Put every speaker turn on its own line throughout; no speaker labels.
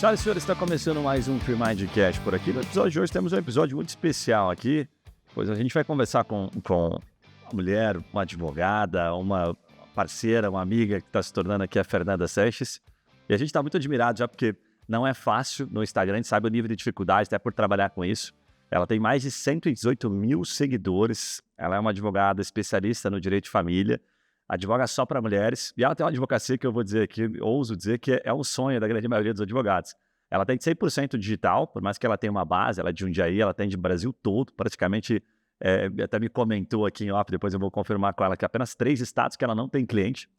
Senhoras e senhores, está começando mais um Free Mindcast por aqui. No episódio de hoje temos um episódio muito especial aqui, pois a gente vai conversar com uma mulher, uma advogada, uma parceira, uma amiga que está se tornando aqui a Fernanda Sanches. E a gente está muito admirado já porque não é fácil no Instagram, a gente sabe o nível de dificuldade, até por trabalhar com isso. Ela tem mais de 118 mil seguidores, ela é uma advogada especialista no direito de família, advoga só para mulheres, e ela tem uma advocacia que eu vou dizer aqui, ouso dizer que é um sonho da grande maioria dos advogados. Ela tem 100% digital, por mais que ela tenha uma base, ela é de Jundiaí, ela tem de Brasil todo, praticamente, até me comentou aqui em off, depois eu vou confirmar com ela, que apenas 3 estados que ela não tem cliente.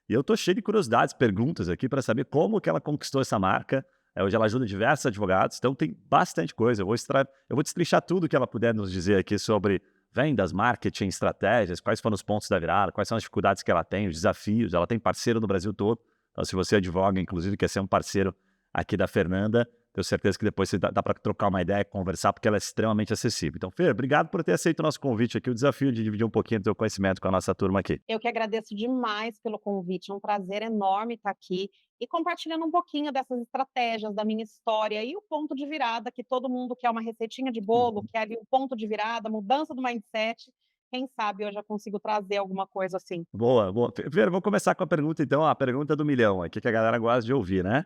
E eu estou cheio de curiosidades, perguntas aqui para saber como que ela conquistou essa marca. Hoje ela ajuda diversos advogados, então tem bastante coisa. Eu vou destrinchar tudo que ela puder nos dizer aqui sobre vendas, marketing, estratégias, quais foram os pontos da virada, quais são as dificuldades que ela tem, os desafios. Ela tem parceiro no Brasil todo, então se você advoga, inclusive, quer ser um parceiro aqui da Fernanda, tenho certeza que depois dá para trocar uma ideia, conversar, porque ela é extremamente acessível. Então, Fer, obrigado por ter aceito o nosso convite aqui, o desafio de dividir um pouquinho do seu conhecimento com a nossa turma aqui.
Eu que agradeço demais pelo convite, é um prazer enorme estar aqui e compartilhando um pouquinho dessas estratégias, da minha história e o ponto de virada que todo mundo quer uma receitinha de bolo, quer ali o ponto de virada, mudança do mindset. Quem sabe eu já consigo trazer alguma coisa assim.
Boa, boa. Fer, vou começar com a pergunta, então, a pergunta do milhão, aqui que a galera gosta de ouvir, né?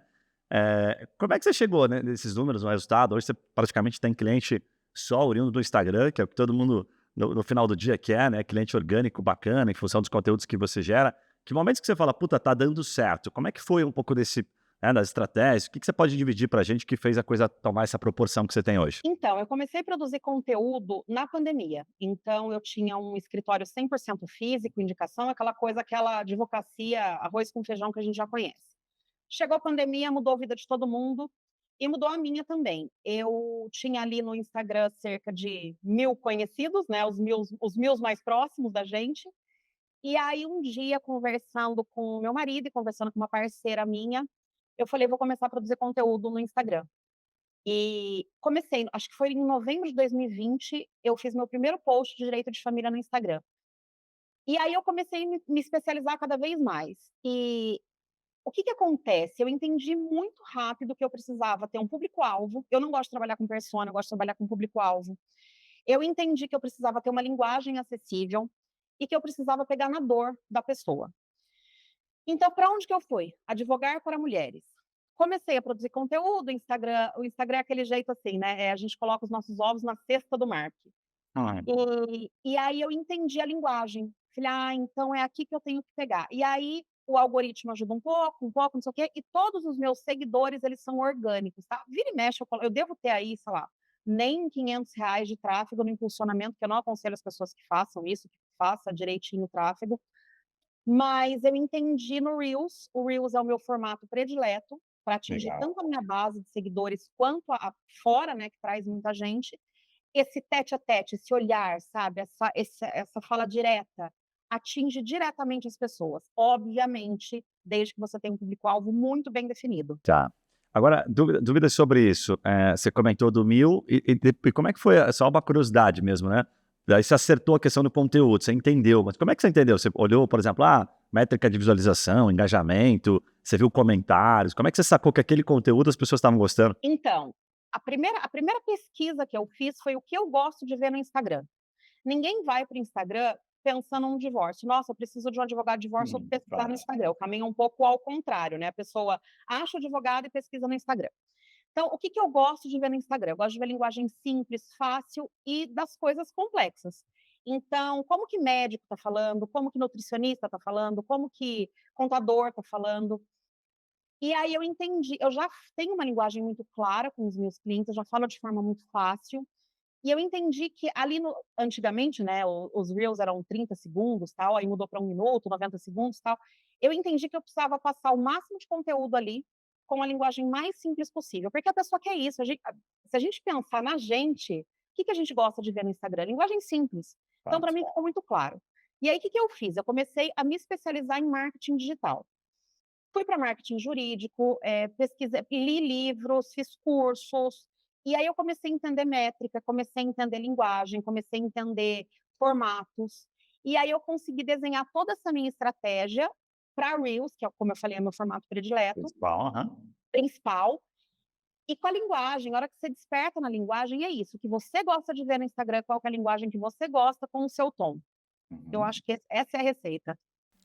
Como é que você chegou, né, nesses números, no resultado? Hoje você praticamente tem cliente só oriundo do Instagram, que é o que todo mundo no final do dia quer, né? Cliente orgânico bacana, em função dos conteúdos que você gera. Que momentos que você fala, puta, tá dando certo? Como é que foi um pouco das estratégias? O que você pode dividir pra gente que fez a coisa tomar essa proporção que você tem hoje?
Então, eu comecei a produzir conteúdo na pandemia. Então, eu tinha um escritório 100% físico, indicação, aquela coisa, aquela advocacia, arroz com feijão que a gente já conhece. Chegou a pandemia, mudou a vida de todo mundo e mudou a minha também. Eu tinha ali no Instagram cerca de 1.000 conhecidos, né, os mil mais próximos da gente. E aí um dia conversando com o meu marido e conversando com uma parceira minha, eu falei: "Vou começar a produzir conteúdo no Instagram". E comecei, acho que foi em novembro de 2020, eu fiz meu primeiro post de direito de família no Instagram. E aí eu comecei a me especializar cada vez mais. E o que que acontece? Eu entendi muito rápido que eu precisava ter um público-alvo. Eu não gosto de trabalhar com persona, eu gosto de trabalhar com público-alvo. Eu entendi que eu precisava ter uma linguagem acessível e que eu precisava pegar na dor da pessoa. Então, para onde que eu fui? Advogar para mulheres. Comecei a produzir conteúdo, o Instagram é aquele jeito assim, né? A gente coloca os nossos ovos na cesta do marketing.
Ah,
E aí eu entendi a linguagem. Falei: "Ah, então é aqui que eu tenho que pegar". E aí o algoritmo ajuda um pouco, não sei o quê, e todos os meus seguidores, eles são orgânicos, tá. Vira e mexe eu devo ter aí, sei lá, nem R$ 500 de tráfego no impulsionamento, que eu não aconselho as pessoas que façam isso, que faça direitinho o tráfego. Mas eu entendi no Reels, o Reels é o meu formato predileto, para atingir
legal.
tanto a minha base de seguidores quanto a fora, né, que traz muita gente. Esse tete a tete, esse olhar, sabe, essa fala direta, atinge diretamente as pessoas. Obviamente, desde que você tenha um público-alvo muito bem definido.
Tá. Agora, dúvidas sobre isso. Você comentou do 1000 e como é que foi? Só uma curiosidade mesmo, né? Daí você acertou a questão do conteúdo, você entendeu. Mas como é que você entendeu? Você olhou, por exemplo, métrica de visualização, engajamento, você viu comentários. Como é que você sacou que aquele conteúdo as pessoas estavam gostando?
Então, a primeira pesquisa que eu fiz foi o que eu gosto de ver no Instagram. Ninguém vai para o Instagram pensando num divórcio. "Nossa, eu preciso de um advogado de divórcio", eu vou pesquisar
Claro.
no Instagram. O caminho é um pouco ao contrário, né, a pessoa acha o advogado e pesquisa no Instagram. Então, o que que eu gosto de ver no Instagram? Eu gosto de ver linguagem simples, fácil e das coisas complexas. Então, como que médico está falando, como que nutricionista está falando, como que contador está falando. E aí eu entendi, eu já tenho uma linguagem muito clara com os meus clientes, eu já falo de forma muito fácil, e eu entendi que ali no antigamente, né, os reels eram 30 segundos, tal, aí mudou para 1 minuto, 90 segundos, tal. Eu entendi que eu precisava passar o máximo de conteúdo ali, com a linguagem mais simples possível, porque a pessoa quer isso, se a gente pensar na gente, o que que a gente gosta de ver no Instagram? Linguagem simples. Então para mim ficou muito claro. E aí o que que eu fiz? Eu comecei a me especializar em marketing digital. Fui para marketing jurídico, pesquisei, li livros, fiz cursos, e aí eu comecei a entender métrica, comecei a entender linguagem, comecei a entender formatos, e aí eu consegui desenhar toda essa minha estratégia para Reels, que é, como eu falei, é meu formato predileto,
Principal, aham.
principal. E com a linguagem, a hora que você desperta na linguagem, é isso, o que você gosta de ver no Instagram, qual que é a linguagem que você gosta com o seu tom. Eu
Uhum.
acho que essa é a receita.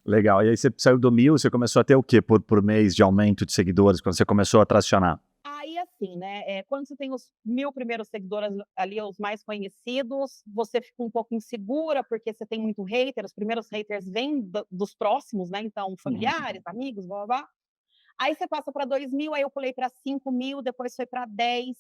Legal. E aí você saiu do 1.000, você começou a ter o quê por mês de aumento de seguidores, quando você começou a tracionar?
Aí, assim, né, quando você tem os 1000 primeiros seguidores ali, os mais conhecidos, você fica um pouco insegura, porque você tem muito hater, os primeiros haters vêm dos próximos, né, então familiares,
Uhum.
amigos, blá-blá-blá. Aí você passa para 2000, aí eu pulei para 5000, depois foi para 10,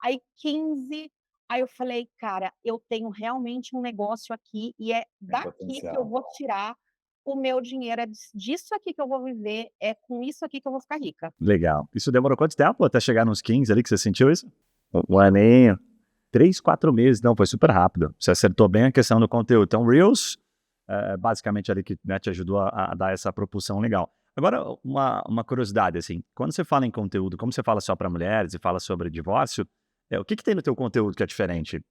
aí 15, aí eu falei: "Cara, eu tenho realmente um negócio aqui e é
Tem
daqui que eu
potencial.
vou tirar o meu dinheiro, é disso aqui que eu vou viver, é com isso aqui que eu vou ficar rica".
Legal. Isso demorou quanto tempo até chegar nos 15 ali que você sentiu isso? Um aninho, 3, 4 meses. Não, foi super rápido. Você acertou bem a questão do conteúdo. Então, Reels, basicamente ali que, né, te ajudou a dar essa propulsão legal. Agora, uma curiosidade, assim, quando você fala em conteúdo, como você fala só para mulheres e fala sobre divórcio, o que tem no teu conteúdo que é diferente?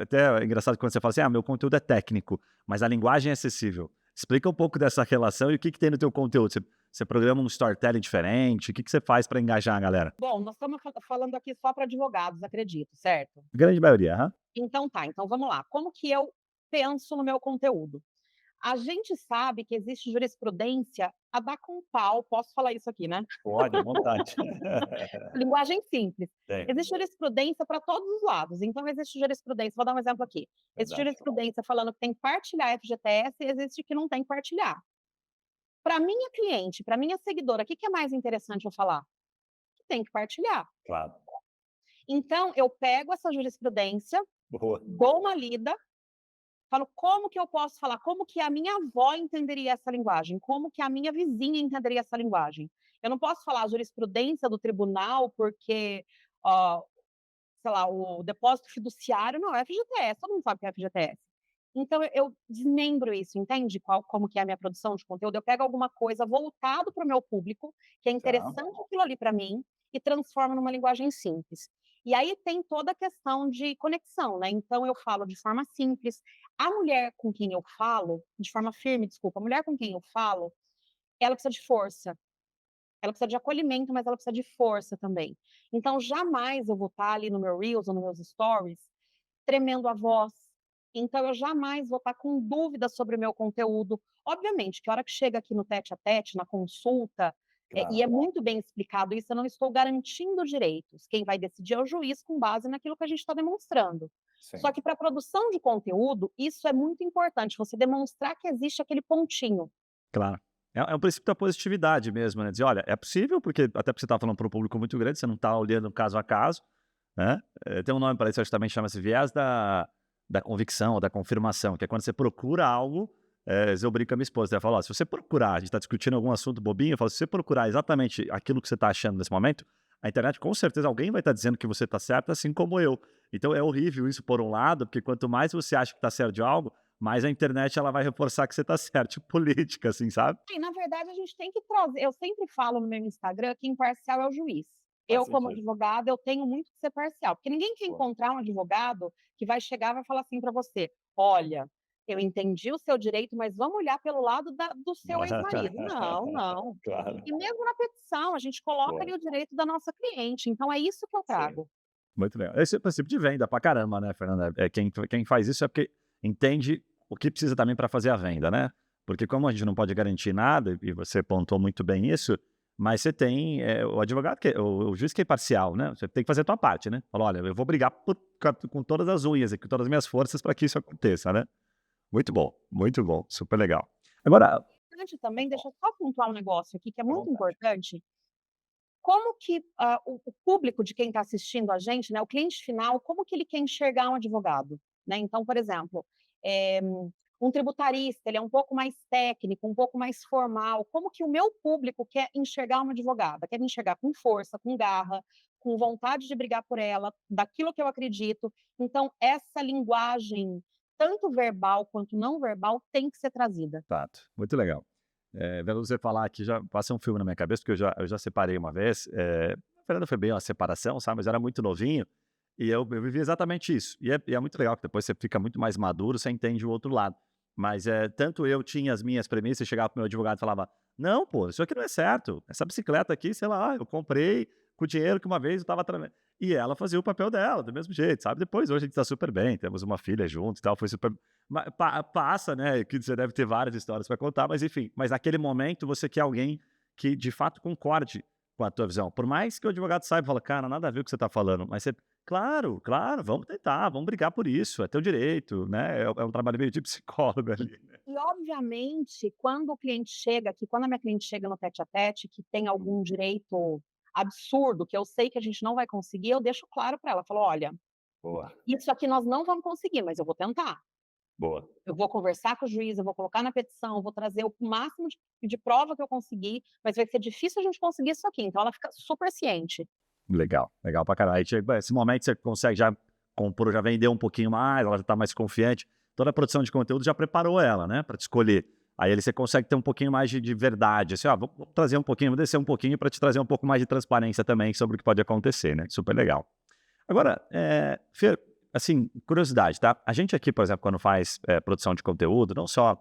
Até é engraçado quando você fala assim, meu conteúdo é técnico, mas a linguagem é acessível. Explica um pouco dessa relação e o que tem no teu conteúdo. Você programa um storytelling diferente? O que você faz para engajar a galera?
Bom, nós estamos falando aqui só para advogados, acredito, certo?
Grande maioria, aham.
Então tá, então vamos lá. Como que eu penso no meu conteúdo? A gente sabe que existe jurisprudência a dar com pau, posso falar isso aqui, né?
Pode, à vontade.
Linguagem simples.
Tem,
Existe jurisprudência para todos os lados. Então, existe jurisprudência, vou dar um exemplo aqui. Existe
verdade.
jurisprudência falando que tem que partilhar FGTS e existe que não tem que partilhar. Para minha cliente, para minha seguidora, o que que é mais interessante eu falar? Que tem que partilhar.
Claro.
Então, eu pego essa jurisprudência,
Boa.
dou uma lida, falo como que eu posso falar, como que a minha avó entenderia essa linguagem, como que a minha vizinha entenderia essa linguagem. Eu não posso falar a jurisprudência do tribunal porque, ó, sei lá, o depósito fiduciário não é FGTS, todo mundo sabe que é FGTS. Então eu desmembro isso, entende como que é a minha produção de conteúdo? Eu pego alguma coisa voltado para o meu público, que é
Tá.
interessante aquilo ali para mim, e transformo numa linguagem simples. E aí tem toda a questão de conexão, né, então eu falo de forma simples. A mulher com quem eu falo, de forma firme, desculpa, a mulher com quem eu falo, ela precisa de força. Ela precisa de acolhimento, mas ela precisa de força também. Então, jamais eu vou estar ali no meu Reels ou nos meus stories tremendo a voz. Então, eu jamais vou estar com dúvidas sobre o meu conteúdo. Obviamente, que a hora que chega aqui no tete a tete, na consulta, e é
Claro.
muito bem explicado isso, eu não estou garantindo direitos. Quem vai decidir é o juiz com base naquilo que a gente está demonstrando. Só
Sim.
que para a produção de conteúdo, isso é muito importante, você demonstrar que existe aquele pontinho.
Claro. É um princípio da positividade mesmo, né? Dizer, olha, é possível, porque até porque você está falando para um público muito grande, você não está olhando caso a caso, né? Tem um nome para isso, acho que também chama-se viés da convicção, ou da confirmação, que é quando você procura algo, eu brinco com a minha esposa, ela fala, ó, se você procurar, a gente está discutindo algum assunto bobinho, eu falo, se você procurar exatamente aquilo que você está achando nesse momento, a internet, com certeza, alguém vai estar dizendo que você está certo, assim como eu. Então é horrível isso por um lado, porque quanto mais você acha que está certo de algo, mais a internet ela vai reforçar que você está certo, tipo política, assim, sabe?
E, na verdade, a gente tem que trazer, eu sempre falo no meu Instagram que imparcial é o juiz.
Faz
Eu, como
sentido.
advogada, eu tenho muito que ser parcial, porque ninguém quer
Boa.
encontrar um advogado que vai chegar e vai falar assim para você: "Olha, eu entendi o seu direito, mas vamos olhar pelo lado do seu ex-marido". Não, não.
Claro.
E mesmo na petição, a gente coloca
Boa.
ali o direito da nossa cliente, então é isso que eu
Sim.
trago.
Muito legal. Esse é o princípio de venda pra caramba, né, Fernanda? Quem faz isso é porque entende o que precisa também para fazer a venda, né? Porque como a gente não pode garantir nada, e você pontuou muito bem isso, mas você tem o advogado, o juiz que é imparcial, né? Você tem que fazer a tua parte, né? Fala, olha, eu vou brigar com todas as unhas e com todas as minhas forças para que isso aconteça, né? Muito bom, super legal. Agora,
Importante também, deixa eu só pontuar um negócio aqui que é
À
muito
vontade.
importante. Como que, o público de quem está assistindo a gente, né, o cliente final, como que ele quer enxergar um advogado, né? Então, por exemplo, um tributarista, ele é um pouco mais técnico, um pouco mais formal. Como que o meu público quer enxergar uma advogada? Quer me enxergar com força, com garra, com vontade de brigar por ela, daquilo que eu acredito. Então, essa linguagem, tanto verbal quanto não verbal, tem que ser trazida.
fato, muito legal. Vendo você falar aqui, já passa um filme na minha cabeça, porque eu já separei uma vez. Na verdade, foi bem uma separação, sabe? Mas eu era muito novinho e eu vivi exatamente isso. E é muito legal, que depois você fica muito mais maduro, você entende o outro lado. Mas tanto eu tinha as minhas premissas, chegava para o meu advogado e falava: Não, pô, isso aqui não é certo. Essa bicicleta aqui, sei lá, eu comprei com o dinheiro que uma vez eu estava e ela fazia o papel dela, do mesmo jeito, sabe. Depois, hoje a gente tá super bem, temos uma filha junto e tal, foi super passa, né, que você deve ter várias histórias para contar, mas enfim. Mas naquele momento você quer alguém que de fato concorde com a tua visão. Por mais que o advogado saiba e fala: "Cara, nada a ver com o que você tá falando", mas você: "Claro, claro, vamos tentar, vamos brigar por isso, é teu direito", né, é um trabalho meio de psicólogo ali, né.
E obviamente, quando o cliente chega aqui, quando a minha cliente chega no tete-a-tete, que tem
Uhum.
algum direito absurdo, que eu sei que a gente não vai conseguir, eu deixo claro para ela, falo: "Olha,
Boa,
isso aqui nós não vamos conseguir, mas eu vou tentar.
boa.
Eu vou conversar com o juiz, eu vou colocar na petição, eu vou trazer o máximo de prova que eu conseguir, mas vai ser difícil a gente conseguir isso aqui", então ela fica super ciente.
Legal, legal pra caralho. Aí chega esse momento você consegue já compor, já vendeu um pouquinho mais, ela já tá mais confiante. Toda a produção de conteúdo já preparou ela, né, pra te escolher. Aí ali você consegue ter um pouquinho mais de verdade, assim: "Ó, vou trazer um pouquinho, vou descer um pouquinho pra te trazer um pouco mais de transparência também sobre o que pode acontecer", né, super legal. Agora, Fer, assim, curiosidade, tá? A gente aqui, por exemplo, quando faz, produção de conteúdo, não só,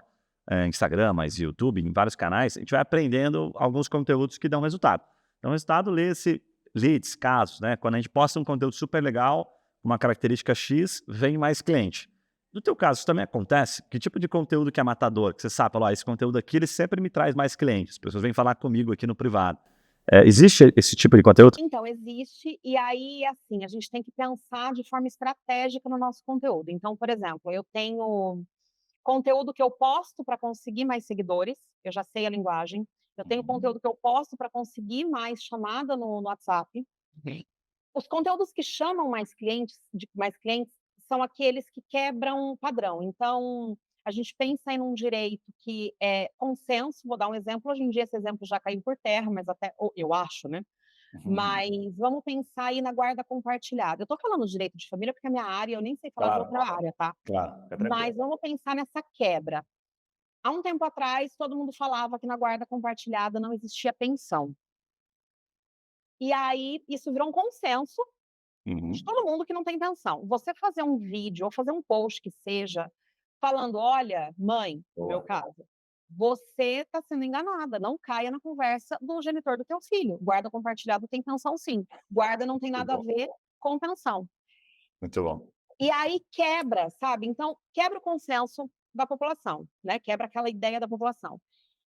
Instagram, mas YouTube, em vários canais, a gente vai aprendendo alguns conteúdos que dão resultado. Então, o resultado lê-se leads, casos, né? Quando a gente posta um conteúdo super legal, uma característica X, vem mais cliente. No teu caso, isso também acontece? Que tipo de conteúdo que é matador? Que você sabe, fala: "Ó, esse conteúdo aqui, ele sempre me traz mais clientes, as pessoas vêm falar comigo aqui no privado". Existe esse tipo de conteúdo?
Então, existe, e aí, assim, a gente tem que pensar de forma estratégica no nosso conteúdo. Então, por exemplo, eu tenho conteúdo que eu posto para conseguir mais seguidores, eu já sei a linguagem. Eu tenho
Uhum.
conteúdo que eu posto para conseguir mais chamada no WhatsApp. Os conteúdos que chamam mais clientes são aqueles que quebram padrão. Então, a gente pensa em um direito que é consenso, vou dar um exemplo, hoje em dia esse exemplo já caiu por terra, mas até ou eu acho, né,
Uhum.
mas vamos pensar aí na guarda compartilhada. Eu estou falando de direito de família, porque é minha área, eu nem sei falar de
Claro,
outra área, tá.
claro, fica tranquilo.
Mas vamos pensar nessa quebra. Há um tempo atrás, todo mundo falava que na guarda compartilhada não existia pensão. E aí, isso virou um consenso de
Uhum.
todo mundo que não tem pensão. Você fazer um vídeo ou fazer um post que seja, falando: "Olha, mãe", no meu
Boa.
caso, "você está sendo enganada, não caia na conversa do genitor do teu filho. Guarda compartilhado tem pensão sim, guarda não tem
Muito
nada a
bom,
ver com pensão".
muito bom.
E aí quebra, sabe, então quebra o consenso da população, né, quebra aquela ideia da população.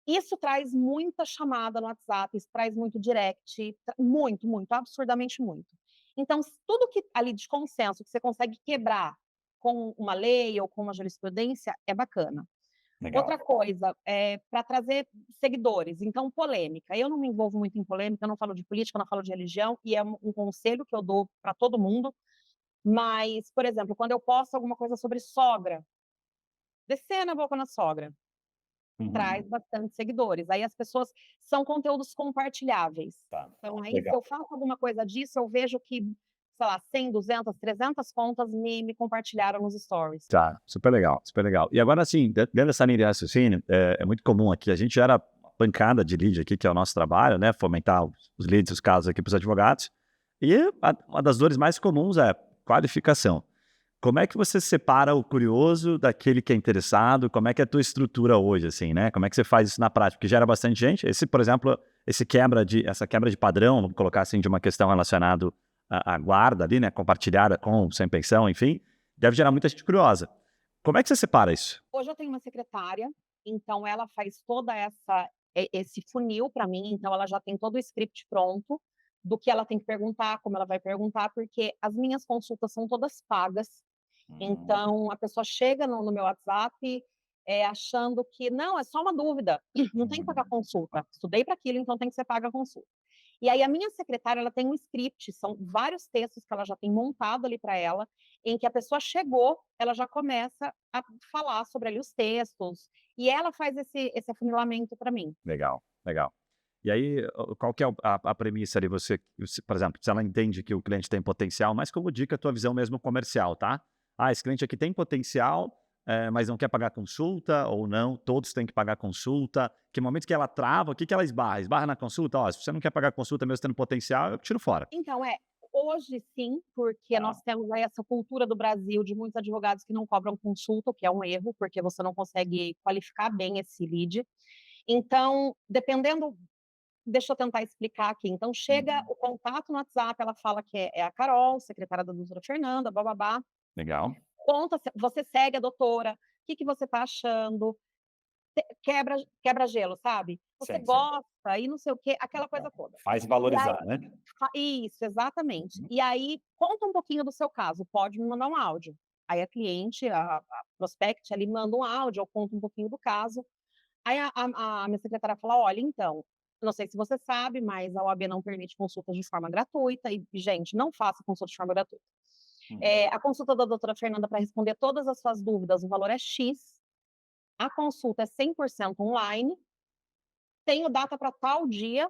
Isso traz muita chamada no WhatsApp, isso traz muito direct, muito, muito, absurdamente muito. Então, tudo que ali de consenso que você consegue quebrar com uma lei ou com uma jurisprudência é bacana. Outra
Legal.
coisa, para trazer seguidores, então polêmica. Eu não me envolvo muito em polêmica, eu não falo de política, eu não falo de religião, e é um conselho que eu dou para todo mundo. Mas, por exemplo, quando eu posto alguma coisa sobre sogra, descer na boca na sogra. Traz
Uhum.
bastante seguidores. Aí as pessoas são conteúdos compartilháveis.
Tá,
Então aí se
legal.
eu faço alguma coisa disso, eu vejo que, sei lá, 100, 200, 300 contas me compartilharam nos stories.
Tá, super legal, super legal. E agora, assim, dentro dessa linha de raciocínio, é muito comum aqui, a gente gera pancada de lead aqui, que é o nosso trabalho, né, fomentar os leads, os casos aqui para os advogados, e uma das dores mais comuns é qualificação. Como é que você separa o curioso daquele que é interessado? Como é que é a tua estrutura hoje, assim, né? Como é que você faz isso na prática? Porque gera bastante gente. Esse, por exemplo, essa quebra de padrão, vamos colocar assim, de uma questão relacionada à guarda ali, né? Compartilhada com, sem pensão, enfim, deve gerar muita gente curiosa. Como é que você separa isso?
Hoje eu tenho uma secretária, então ela faz toda essa esse funil para mim, então ela já tem todo o script pronto, do que ela tem que perguntar, como ela vai perguntar, porque as minhas consultas são todas pagas.
Hum,
Então, a pessoa chega no meu WhatsApp, achando que: "Não, é só uma dúvida, não tem que pagar
hum.
consulta. Estudei para aquilo, então tem que ser paga a consulta". E aí a minha secretária, ela tem um script, são vários textos que ela já tem montado ali para ela, em que a pessoa chegou, ela já começa a falar sobre ali os textos, e ela faz esse afunilamento para mim.
Legal, legal. E aí, qual que é a premissa ali? Por exemplo, se ela entende que o cliente tem potencial, mas como dica, a tua visão mesmo comercial, tá? Ah, esse cliente aqui tem potencial, mas não quer pagar consulta ou não, todos têm que pagar consulta. Que momento que ela trava, o que que ela esbarra? Esbarra na consulta? Ó, se você não quer pagar consulta mesmo tendo potencial, eu tiro fora.
Então, hoje sim, porque
Tá.
nós temos aí essa cultura do Brasil de muitos advogados que não cobram consulta, o que é um erro, porque você não consegue qualificar bem esse lead. Então, dependendo. Deixa eu tentar explicar aqui. Então chega
Uhum.
o contato no WhatsApp, ela fala que é a Carol, secretária da doutora Fernanda, blá-blá-blá.
Legal.
Conta se você segue a doutora, o que que você tá achando, quebra-gelo, sabe. Você
Sim, sim.
gosta e não sei o quê, aquela coisa
Legal.
toda.
Faz
E aí
valorizar, né?
isso, exatamente.
Uhum.
E aí conta um pouquinho do seu caso, pode me mandar um áudio. Aí a cliente, a prospect ali manda um áudio, eu conto um pouquinho do caso. Aí a minha secretária fala: "Olha, então, não sei se você sabe, mas a OAB não permite consultas de forma gratuita e, gente, não faça consulta de forma gratuita.
Uhum.
A consulta da doutora Fernanda para responder todas as suas dúvidas, o valor é X, a consulta é 100% online, tenho data para tal dia,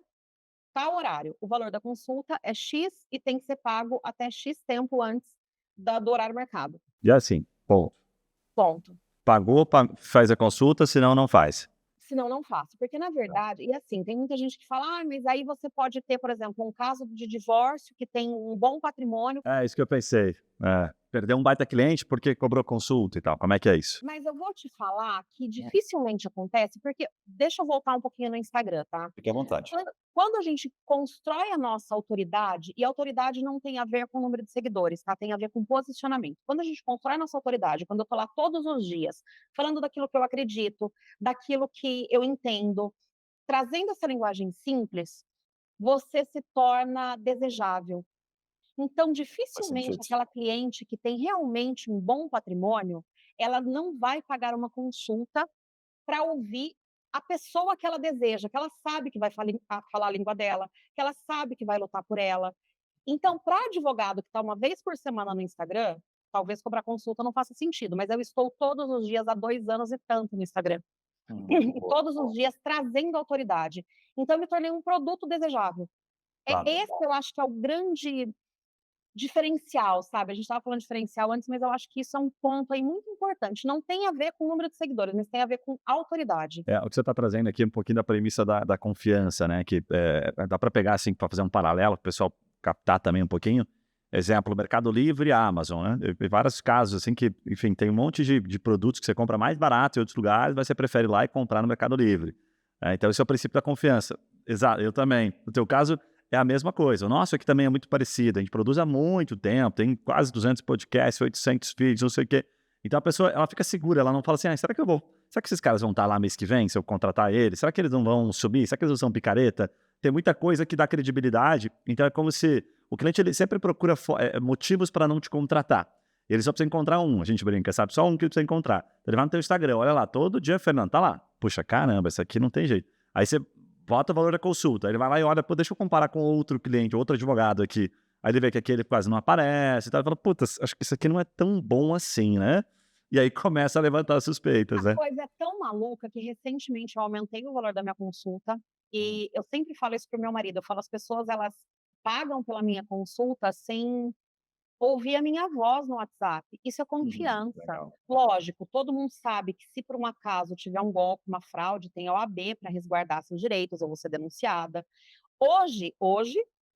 tal horário. O valor da consulta é X e tem que ser pago até X tempo antes do horário marcado.
E assim, ponto.
Ponto.
Pagou, faz a consulta, senão não faz.
Senão não faço, porque na
Tá.
verdade e assim, tem muita gente que fala: "Ah, mas aí você pode ter, por exemplo, um caso de divórcio que tem um bom patrimônio".
É isso que eu pensei. É. Perdeu um baita cliente porque cobrou consulta e tal. Como é que é isso?
Mas eu vou te falar que dificilmente acontece, porque deixa eu voltar um pouquinho no Instagram, tá?
Fique à vontade.
Quando a gente constrói a nossa autoridade, e autoridade não tem a ver com o número de seguidores, tá? Tem a ver com posicionamento. Quando a gente constrói a nossa autoridade, quando eu tô lá todos os dias, falando daquilo que eu acredito, daquilo que eu entendo, trazendo essa linguagem simples, você se torna desejável. Então,
Faz
dificilmente
sentido.
aquela cliente que tem realmente um bom patrimônio, ela não vai pagar uma consulta para ouvir a pessoa que ela deseja, que ela sabe que vai falar a língua dela, que ela sabe que vai lutar por ela. Então, para advogado que está uma vez por semana no Instagram, talvez cobrar consulta não faça sentido, mas eu estou todos os dias há 2 anos e tanto no Instagram. E
Boa,
todos os
boa.
dias trazendo autoridade. Então eu me tornei um produto desejável.
Claro.
Esse eu acho que é o grande diferencial, sabe. A gente estava falando de diferencial antes, mas eu acho que isso é um ponto aí muito importante. Não tem a ver com o número de seguidores, mas tem a ver com autoridade.
É, o que você está trazendo aqui é um pouquinho da premissa da confiança, né? Que dá para pegar assim, para fazer um paralelo, para o pessoal captar também um pouquinho. Exemplo, Mercado Livre e Amazon, né? Eu vi vários casos assim que, enfim, tem um monte de produtos que você compra mais barato em outros lugares, mas você prefere ir lá e comprar no Mercado Livre. Então, esse é o princípio da confiança. Exato, eu também. No teu caso, é a mesma coisa. O nosso aqui também é muito parecido. A gente produz há muito tempo, tem quase 200 podcasts, 800 vídeos, não sei o quê. Então a pessoa, ela fica segura, ela não fala assim, será que eu vou? Será que esses caras vão estar lá mês que vem, se eu contratar eles? Será que eles não vão subir? Será que eles não são picareta? Tem muita coisa que dá credibilidade, então é como se o cliente ele sempre procura motivos para não te contratar. Ele só precisa encontrar um, a gente brinca, sabe? Só um que ele precisa encontrar. Então ele vai no teu Instagram, olha lá, todo dia, Fernando, tá lá. Puxa, caramba, isso aqui não tem jeito. Aí você bota o valor da consulta, aí ele vai lá e olha, pô, deixa eu comparar com outro cliente, outro advogado aqui. Aí ele vê que aquele quase não aparece e tal, ele fala, puta, acho que isso aqui não é tão bom assim, né? E aí começa a levantar suspeitas,
A
né?
coisa é tão maluca que recentemente eu aumentei o valor da minha consulta,
Hum.
e eu sempre falo isso para o meu marido, eu falo: "As pessoas elas pagam pela minha consulta sem ouvir a minha voz no WhatsApp". Isso é confiança.
Legal.
Lógico, todo mundo sabe que se por um acaso tiver um golpe, uma fraude, tem a OAB para resguardar seus direitos, eu vou ser denunciada. Hoje,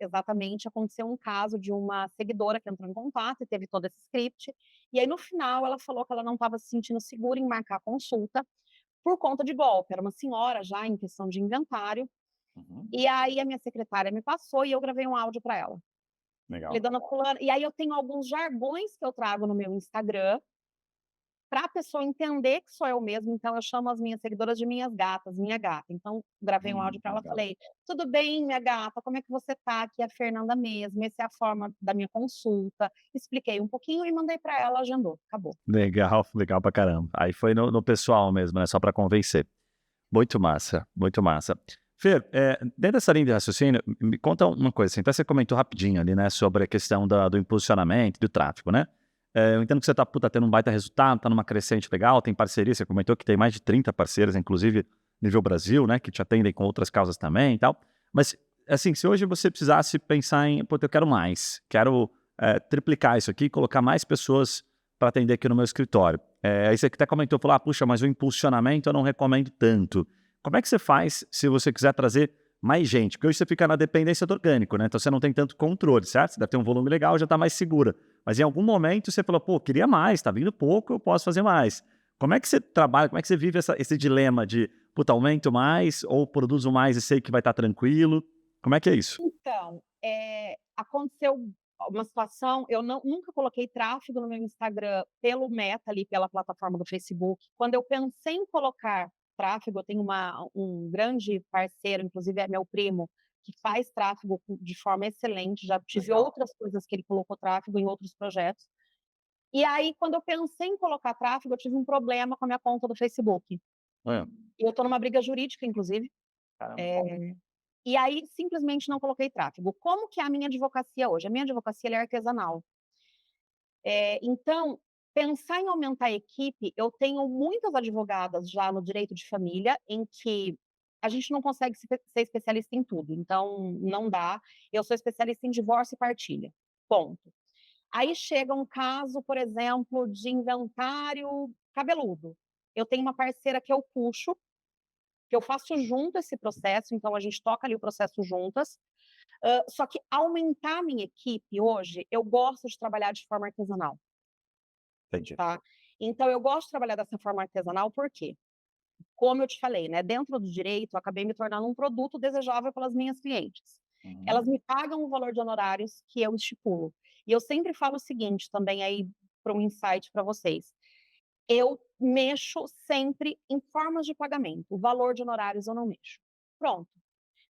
exatamente, aconteceu um caso de uma seguidora que entrou em contato e teve todo esse script, e aí no final ela falou que ela não estava se sentindo segura em marcar a consulta, por conta de golpe, era uma senhora já em questão de inventário,
Uhum.
e aí a minha secretária me passou e eu gravei um áudio para ela. Falei:
Legal.
"Dona fulana", e aí eu tenho alguns jargões que eu trago no meu Instagram, para a pessoa entender que sou eu mesmo, então eu chamo as minhas seguidoras de minhas gatas, minha gata. Então, gravei um áudio para ela,
Legal.
falei: "Tudo bem, minha gata, como é que você tá? Aqui é a Fernanda mesmo, essa é a forma da minha consulta". Expliquei um pouquinho e mandei para ela, agendou, acabou.
Legal, legal pra caramba. Aí foi no pessoal mesmo, né? Só pra convencer. Muito massa, muito massa. Fer, dentro dessa linha de raciocínio, me conta uma coisa, assim, até você comentou rapidinho ali, né, sobre a questão do impulsionamento, do tráfego, né? Eu entendo que você tá, puta, tendo um baita resultado, tá numa crescente legal, tem parceria, você comentou que tem mais de 30 parceiras, inclusive nível Brasil, né, que te atendem com outras causas também e tal. Mas, assim, se hoje você precisasse pensar em, puta, eu quero mais, quero triplicar isso aqui, colocar mais pessoas para atender aqui no meu escritório. Aí você até comentou, falou, puxa, mas o impulsionamento eu não recomendo tanto. Como é que você faz se você quiser trazer mais gente? Porque hoje você fica na dependência do orgânico, né? Então você não tem tanto controle, certo? Você deve ter um volume legal, já está mais segura. Mas em algum momento você falou, pô, queria mais, tá vindo pouco, eu posso fazer mais. Como é que você trabalha, como é que você vive esse dilema de, puta, aumento mais ou produzo mais e sei que vai estar tranquilo? Como é que é isso?
Então, aconteceu uma situação, eu nunca coloquei tráfego no meu Instagram pelo Meta ali, pela plataforma do Facebook. Quando eu pensei em colocar tráfego, eu tenho um grande parceiro, inclusive é meu primo, que faz tráfego de forma excelente, já tive
Legal.
outras coisas que ele colocou tráfego em outros projetos. E aí, quando eu pensei em colocar tráfego, eu tive um problema com a minha conta do Facebook.
É.
E eu estou numa briga jurídica, inclusive.
Caramba.
E aí, simplesmente não coloquei tráfego. Como que é a minha advocacia hoje? A minha advocacia ela é artesanal. Então, pensar em aumentar a equipe, eu tenho muitas advogadas já no direito de família, em que a gente não consegue ser especialista em tudo, então não dá. Eu sou especialista em divórcio e partilha, ponto. Aí chega um caso, por exemplo, de inventário cabeludo. Eu tenho uma parceira que eu puxo, que eu faço junto esse processo, então a gente toca ali o processo juntas. Só que aumentar a minha equipe hoje, eu gosto de trabalhar de forma artesanal,
Entendi.
tá? Então eu gosto de trabalhar dessa forma artesanal, por quê? Como eu te falei, né, dentro do direito, eu acabei me tornando um produto desejável pelas minhas clientes. Elas me pagam o valor de honorários que eu estipulo. E eu sempre falo o seguinte também aí para um insight para vocês. Eu mexo sempre em formas de pagamento. O valor de honorários eu não mexo. Pronto.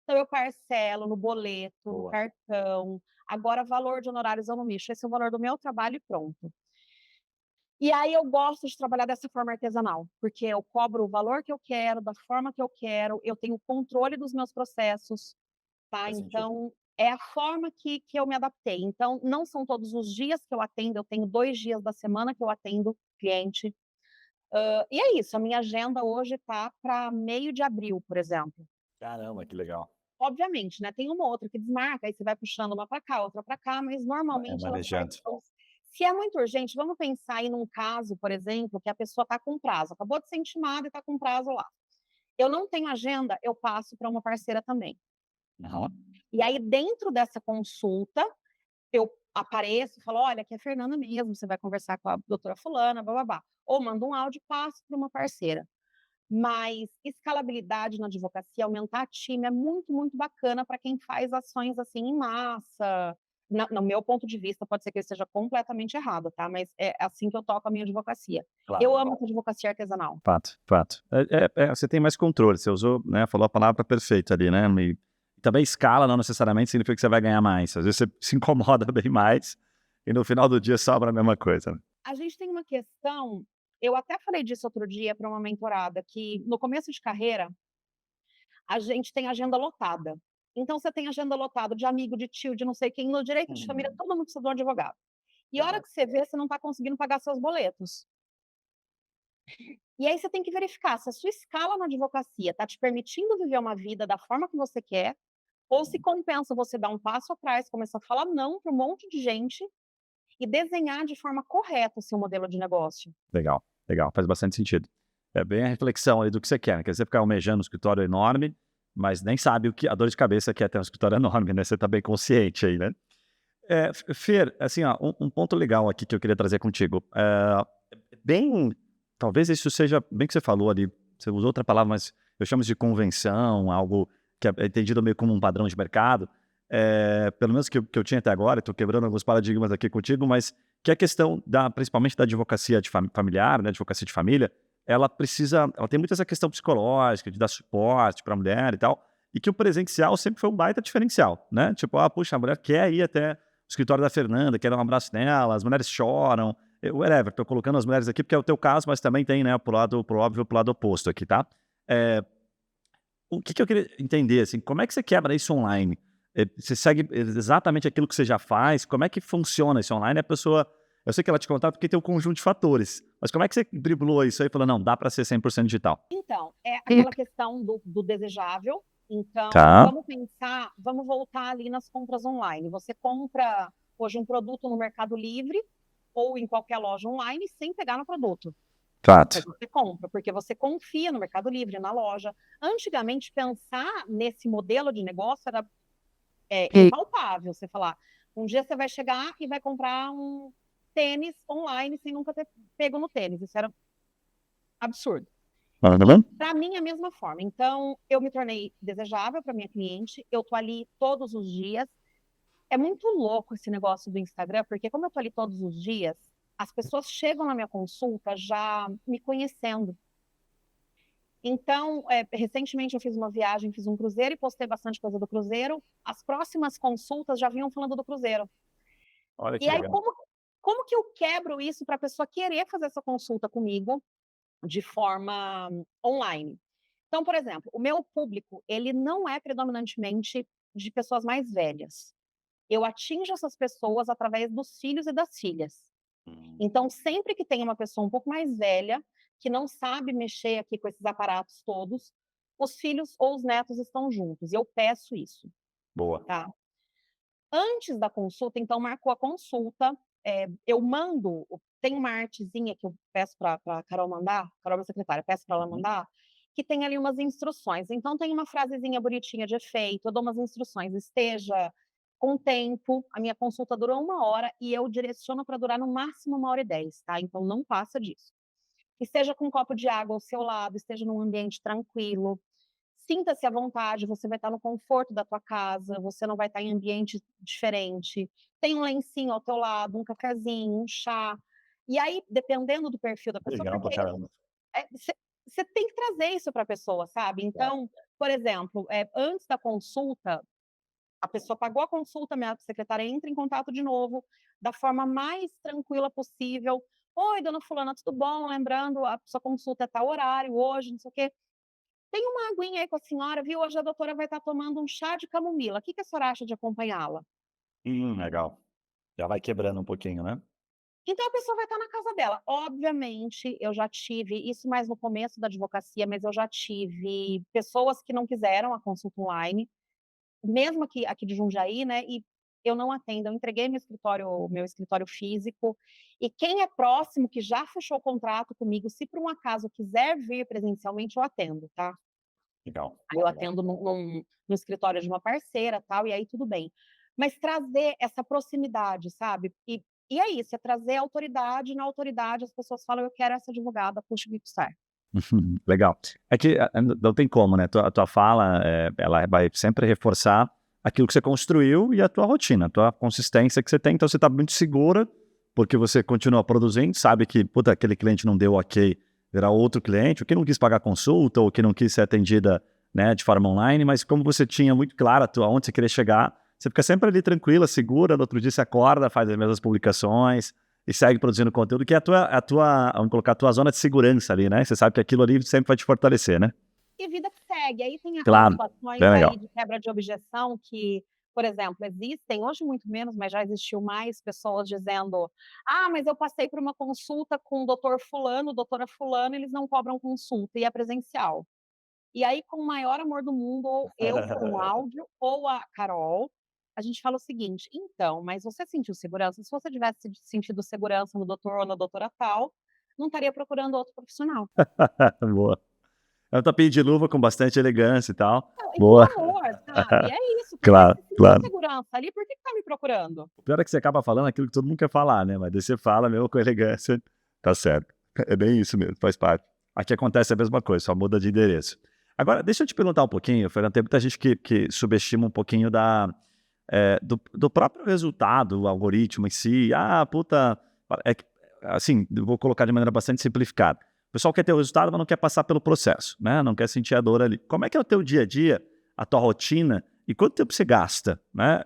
Então eu parcelo no boleto, no
Boa.
cartão. Agora, valor de honorários eu não mexo. Esse é o valor do meu trabalho e pronto. E aí eu gosto de trabalhar dessa forma artesanal, porque eu cobro o valor que eu quero, da forma que eu tenho controle dos meus processos, tá?
Faz sentido.
Então, é a forma que eu me adaptei. Então, não são todos os dias que eu atendo, eu tenho 2 dias da semana que eu atendo cliente. E é isso, a minha agenda hoje tá para meio de abril, por exemplo.
Caramba, que legal.
Obviamente, né, tem uma ou outra que desmarca, aí você vai puxando uma para cá, outra para cá, mas normalmente elas
Manejando.
participam. Se é muito urgente, vamos pensar aí num caso, por exemplo, que a pessoa está com prazo, acabou de ser intimada e está com prazo lá. Eu não tenho agenda, eu passo para uma parceira também.
Aham.
E aí, dentro dessa consulta, eu apareço e falo: "Olha, aqui é a Fernanda mesmo, você vai conversar com a doutora fulana, blá-blá-blá". Ou mando um áudio e passo para uma parceira. Mas escalabilidade na advocacia, aumentar time é muito, muito bacana para quem faz ações, assim, em massa. No meu ponto de vista, pode ser que eu esteja completamente errado, tá, mas é assim que eu toco a minha advocacia.
Claro.
Eu amo essa advocacia artesanal.
Fato, fato. Você tem mais controle, você usou, né, falou a palavra perfeita ali, né, e também escala não necessariamente significa que você vai ganhar mais, às vezes você se incomoda bem mais e no final do dia sobra a mesma coisa, né.
A gente tem uma questão, eu até falei disso outro dia para uma mentorada, que no começo de carreira, a gente tem agenda lotada. Então você tem agenda lotada de amigo, de tio, de não sei quem, no direito de família todo mundo precisa de um advogado. E a hora
Verdade.
que você vê, você não está conseguindo pagar seus boletos. E aí você tem que verificar se a sua escala na advocacia está te permitindo viver uma vida da forma que você quer, ou se compensa você dar um passo atrás, começar a falar não para um monte de gente e desenhar de forma correta o seu modelo de negócio.
Legal, legal, faz bastante sentido. É bem a reflexão ali do que você quer, né, quer dizer, ficar almejando um escritório enorme, mas nem sabe o que a dor de cabeça que é ter um escritório enorme, né, você está bem consciente aí, né. Fer, assim, ó, um ponto legal aqui que eu queria trazer contigo, bem talvez isso seja bem que você falou ali, você usou outra palavra, mas eu chamo isso de convenção, algo que é entendido meio como um padrão de mercado, pelo menos que eu tinha até agora, estou quebrando alguns paradigmas aqui contigo, mas que a questão da principalmente da advocacia de familiar, né, advocacia de família, ela tem muito essa questão psicológica, de dar suporte para a mulher e tal, e que o presencial sempre foi um baita diferencial, né, tipo, puxa, a mulher quer ir até o escritório da Fernanda, quer dar um abraço nela, as mulheres choram, whatever, tô colocando as mulheres aqui porque é o teu caso, mas também tem, né, pro óbvio, pro lado oposto aqui, tá? O que eu queria entender, assim, como é que você quebra isso online? Você segue exatamente aquilo que você já faz? Como é que funciona isso online? A pessoa, eu sei que ela te contar porque tem um conjunto de fatores, mas como é que você driblou isso aí e falou, não, dá para ser 100% digital?
Então, é aquela questão do desejável. Então,
Tá,
vamos pensar, vamos voltar ali nas compras online. Você compra hoje um produto no Mercado Livre ou em qualquer loja online sem pegar no produto. Mas
fato.
você compra, porque você confia no Mercado Livre, na loja. Antigamente, pensar nesse modelo de negócio era impalpável. Você falar, um dia você vai chegar e vai comprar um tênis online sem nunca ter pego no tênis. Isso era absurdo.
Aham.
Para mim, é a mesma forma. Então, eu me tornei desejável para minha cliente, eu tô ali todos os dias. É muito louco esse negócio do Instagram, porque como eu tô ali todos os dias, as pessoas chegam na minha consulta já me conhecendo. Então, recentemente eu fiz uma viagem, fiz um cruzeiro e postei bastante coisa do cruzeiro. As próximas consultas já vinham falando do cruzeiro.
Olha
E
que
aí,
legal.
como que eu quebro isso para a pessoa querer fazer essa consulta comigo de forma online? Então, por exemplo, o meu público, ele não é predominantemente de pessoas mais velhas. Eu atinjo essas pessoas através dos filhos e das filhas.
Hum,
Então, sempre que tem uma pessoa um pouco mais velha, que não sabe mexer aqui com esses aparatos todos, os filhos ou os netos estão juntos. E eu peço isso,
boa.
tá? Antes da consulta, então, marcou a consulta, eu mando, tem uma artezinha que eu peço para a Carol mandar, Carol, minha secretária, peço para ela
Uhum.
mandar, que tem ali umas instruções. Então, tem uma frasezinha bonitinha de efeito, eu dou umas instruções, esteja com tempo, a minha consulta durou 1 hora e eu direciono para durar no máximo 1 hora e 10, tá? Então, não passa disso. Esteja com um copo de água ao seu lado, esteja num ambiente tranquilo, sinta-se à vontade, você vai estar no conforto da tua casa, você não vai estar em ambiente diferente. Tem um lencinho ao teu lado, um cafezinho, um chá. E aí, dependendo do perfil da pessoa,
Legal pra
porque
caramba.
você tem que trazer isso para a pessoa, sabe?
Claro.
Então, por exemplo, antes da consulta, a pessoa pagou a consulta, minha secretária entra em contato de novo, da forma mais tranquila possível. Oi, dona fulana, tudo bom? Lembrando, a sua consulta é tal horário, hoje, não sei o quê. Tem uma aguinha aí com a senhora, viu? Hoje a doutora vai estar tomando um chá de camomila. O que que a senhora acha de acompanhá-la?
Legal. Já vai quebrando um pouquinho, né?
Então a pessoa vai estar na casa dela. Obviamente, eu já tive isso mais no começo da advocacia, mas eu já tive pessoas que não quiseram a consulta online, mesmo aqui de Jundiaí, né? E eu não atendo. Eu entreguei meu escritório físico. E quem é próximo, que já fechou o contrato comigo, se por um acaso quiser vir presencialmente, eu atendo, tá?
Legal.
Aí eu
Legal.
atendo no escritório de uma parceira, tal, e aí tudo bem. Mas trazer essa proximidade, sabe? E é isso, é trazer autoridade, e na autoridade as pessoas falam: "Eu quero essa advogada, puxa o custar".
Legal. É que não tem como, né? A tua fala, ela vai sempre reforçar aquilo que você construiu e a tua rotina, a tua consistência que você tem. Então você está muito segura, porque você continua produzindo, sabe que, puta, aquele cliente não deu ok, virá outro cliente, o que não quis pagar consulta, ou que não quis ser atendida, né, de forma online, mas como você tinha muito claro aonde você queria chegar, você fica sempre ali tranquila, segura, no outro dia você acorda, faz as mesmas publicações, e segue produzindo conteúdo, que é vamos colocar, a tua zona de segurança ali, né? Você sabe que aquilo ali sempre vai te fortalecer, né?
E vida que segue. Aí tem aquelas
Claro,
situações
bem
aí
legal.
de quebra de objeção que, por exemplo, existem, hoje muito menos, mas já existiu mais pessoas dizendo: "Ah, mas eu passei por uma consulta com o doutor fulano, doutora fulano, eles não cobram consulta e é presencial". E aí, com o maior amor do mundo, ou eu por um áudio, ou a Carol, a gente fala o seguinte: "Então, mas você sentiu segurança? Se você tivesse sentido segurança no doutor ou na doutora tal, não estaria procurando outro profissional".
Boa. É um tapinha de luva com bastante elegância e tal.
Não, e por
Boa.
amor, sabe, é isso, porque
Claro,
se sentiu
claro.
segurança ali, por que que tá me procurando?
O pior é que você acaba falando aquilo que todo mundo quer falar, né? Mas daí você fala mesmo com elegância, tá certo. É bem isso mesmo, faz parte. Aqui acontece a mesma coisa, só muda de endereço. Agora, deixa eu te perguntar um pouquinho, Fernando, tem muita gente que subestima um pouquinho do próprio resultado, o algoritmo em si. Ah, puta, é que, assim, eu vou colocar de maneira bastante simplificada. O pessoal quer ter o resultado, mas não quer passar pelo processo, né? Não quer sentir a dor ali. Como é que é o teu dia a dia, a tua rotina e quanto tempo você gasta, né?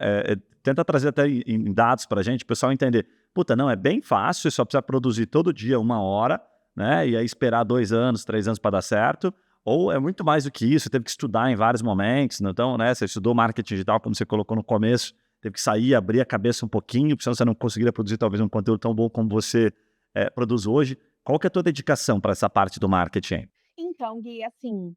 Tenta trazer até em dados para a gente, o pessoal entender. Puta, não, é bem fácil, você só precisa produzir todo dia 1 hora, né? E aí esperar 2 anos, 3 anos para dar certo. Ou é muito mais do que isso, teve que estudar em vários momentos, né? Então, né, você estudou marketing digital, como você colocou no começo, teve que sair, abrir a cabeça um pouquinho, porque senão você não conseguiria produzir talvez um conteúdo tão bom como você produz hoje. Qual que é a tua dedicação para essa parte do marketing?
Então, Gui, assim,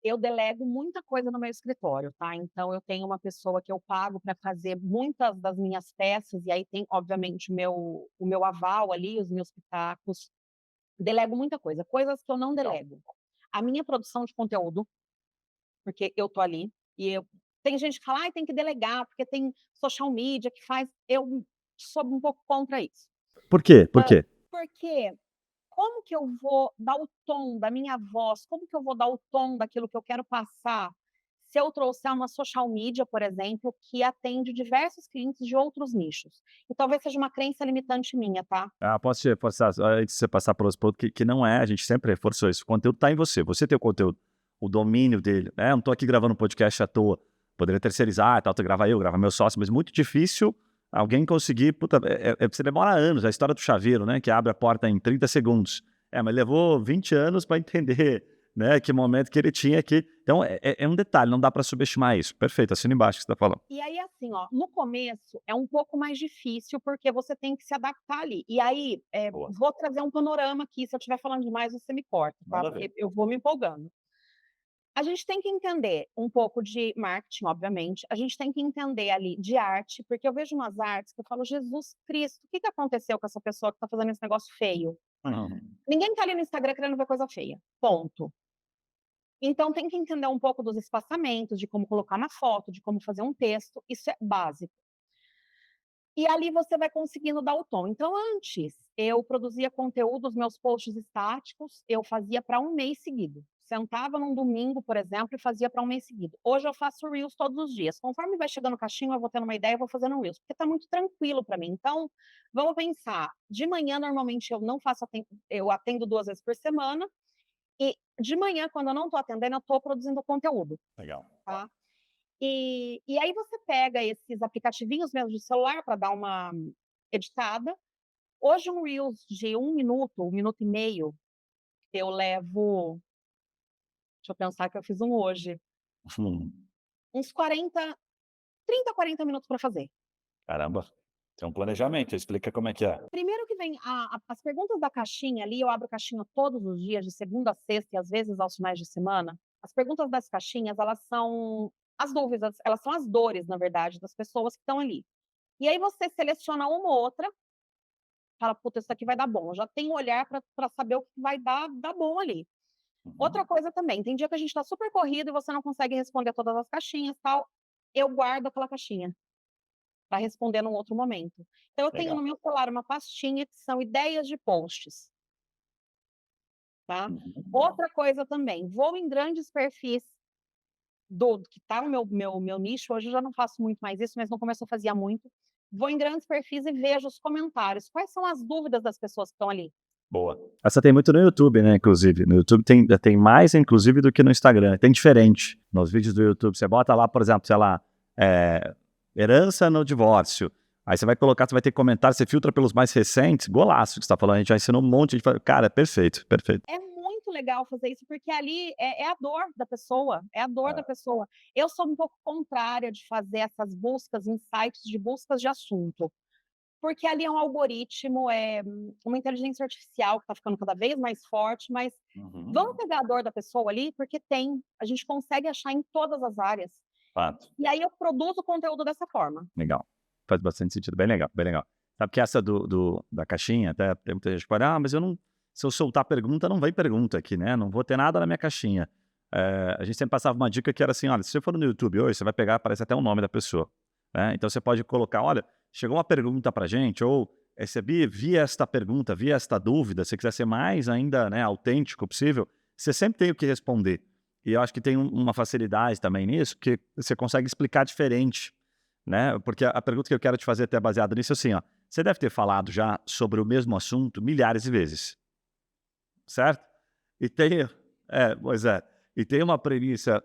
eu delego muita coisa no meu escritório, tá, então eu tenho uma pessoa que eu pago para fazer muitas das minhas peças, e aí tem, obviamente, o meu aval ali, os meus pitacos. Delego muita coisa, coisas que eu não
Legal.
delego. A minha produção de conteúdo, porque eu tô ali, e eu tem gente que fala: "Ai, tem que delegar, porque tem social media que faz", eu sou um pouco contra isso.
Por quê? Por quê?
Porque como que eu vou dar o tom da minha voz, como que eu vou dar o tom daquilo que eu quero passar, se eu trouxer uma social media, por exemplo, que atende diversos clientes de outros nichos. E talvez seja uma crença limitante minha, tá?
Posso te reforçar, antes de você passar para outros pontos, que não é, a gente sempre reforçou isso, o conteúdo está em você, você tem o conteúdo, o domínio dele, né? Eu não estou aqui gravando um podcast à toa, poderia terceirizar, tal, gravar eu, gravar meu sócio, mas muito difícil alguém conseguir, puta, você demora anos, a história do chaveiro, né, que abre a porta em 30 segundos, mas levou 20 anos para entender, né, que momento que ele tinha que, então é um detalhe, não dá para subestimar isso, perfeito, assina embaixo o que você está falando.
E aí, assim, ó, no começo é um pouco mais difícil, porque você tem que se adaptar ali. E aí,
Boa,
vou trazer um panorama aqui, se eu estiver falando demais, você me corta, tá?
manda ver.
Porque eu vou me empolgando. A gente tem que entender um pouco de marketing, obviamente, a gente tem que entender ali de arte, porque eu vejo umas artes que eu falo: "Jesus Cristo, o que que aconteceu com essa pessoa que está fazendo esse negócio feio?".
Uhum.
Ninguém tá ali no Instagram querendo ver coisa feia, ponto. Então tem que entender um pouco dos espaçamentos, de como colocar na foto, de como fazer um texto, isso é básico. E ali você vai conseguindo dar o tom. Então antes, eu produzia conteúdo, os meus posts estáticos, eu fazia para um mês seguido. Sentava num domingo, por exemplo, e fazia para um mês seguido. Hoje eu faço reels todos os dias. Conforme vai chegando caixinha, eu vou tendo uma ideia, eu vou fazendo um reels, porque está muito tranquilo para mim. Então, vamos pensar, de manhã normalmente eu não faço eu atendo 2 vezes por semana, e de manhã, quando eu não estou atendendo, eu estou produzindo conteúdo,
Legal.
tá? E aí você pega esses aplicativinhos mesmo de celular para dar uma editada. Hoje um reels de 1 minuto, 1 minuto e meio, eu levo, deixa eu pensar que eu fiz um hoje,
Hum,
uns 40 minutos para fazer.
caramba, tem um planejamento, explica como é que é.
Primeiro que vem as perguntas da caixinha ali, eu abro caixinha todos os dias, de segunda a sexta e às vezes aos finais de semana. As perguntas das caixinhas, elas são as dúvidas, elas são as dores, na verdade, das pessoas que estão ali. E aí você seleciona uma ou outra, fala: "Puta, isso aqui vai dar bom". Eu já tenho olhar para saber o que vai dar bom ali. Outra
Uhum.
coisa também, tem dia que a gente está super corrido e você não consegue responder todas as caixinhas, tal, eu guardo aquela caixinha, para responder num outro momento. Então eu tenho
Legal.
no meu celular uma pastinha que são ideias de posts, tá.
Uhum.
Outra coisa também, vou em grandes perfis do que tá no meu nicho, hoje eu já não faço muito mais isso, mas no começo eu fazia muito. Vou em grandes perfis e vejo os comentários, quais são as dúvidas das pessoas que estão ali.
Boa. Essa tem muito no YouTube, né, inclusive. No YouTube tem mais, inclusive, do que no Instagram. Tem diferente. Nos vídeos do YouTube, você bota lá, por exemplo, sei lá, herança no divórcio. Aí você vai colocar, você vai ter comentário, você filtra pelos mais recentes. Golaço que você tá falando, a gente já ensinou um monte de... Cara, perfeito, perfeito.
É muito legal fazer isso, porque ali é a dor da pessoa, é a dor da
É.
pessoa. Eu sou um pouco contrária de fazer essas buscas em sites de buscas de assunto, porque ali é um algoritmo, é uma inteligência artificial que está ficando cada vez mais forte, mas vamos
Uhum.
pegar a dor da pessoa ali, porque a gente consegue achar em todas as áreas.
Fato.
E aí eu produzo conteúdo dessa forma.
Legal. Faz bastante sentido. Bem legal, bem legal. Sabe que essa da caixinha, até tem muita gente que fala, mas eu não, se eu soltar pergunta, não vem pergunta aqui, né? Não vou ter nada na minha caixinha. A gente sempre passava uma dica que era assim, olha, se você for no YouTube hoje, você vai pegar, aparece até o nome da pessoa, né? Então você pode colocar, olha, chegou uma pergunta pra gente, ou recebi, vi esta pergunta, vi esta dúvida, se quiser ser mais ainda, né, autêntico possível, você sempre tem o que responder. E eu acho que tem uma facilidade também nisso, que você consegue explicar diferente, né? Porque a pergunta que eu quero te fazer até baseada nisso é assim, ó, você deve ter falado já sobre o mesmo assunto milhares de vezes, certo? E tem, pois é, e tem uma premissa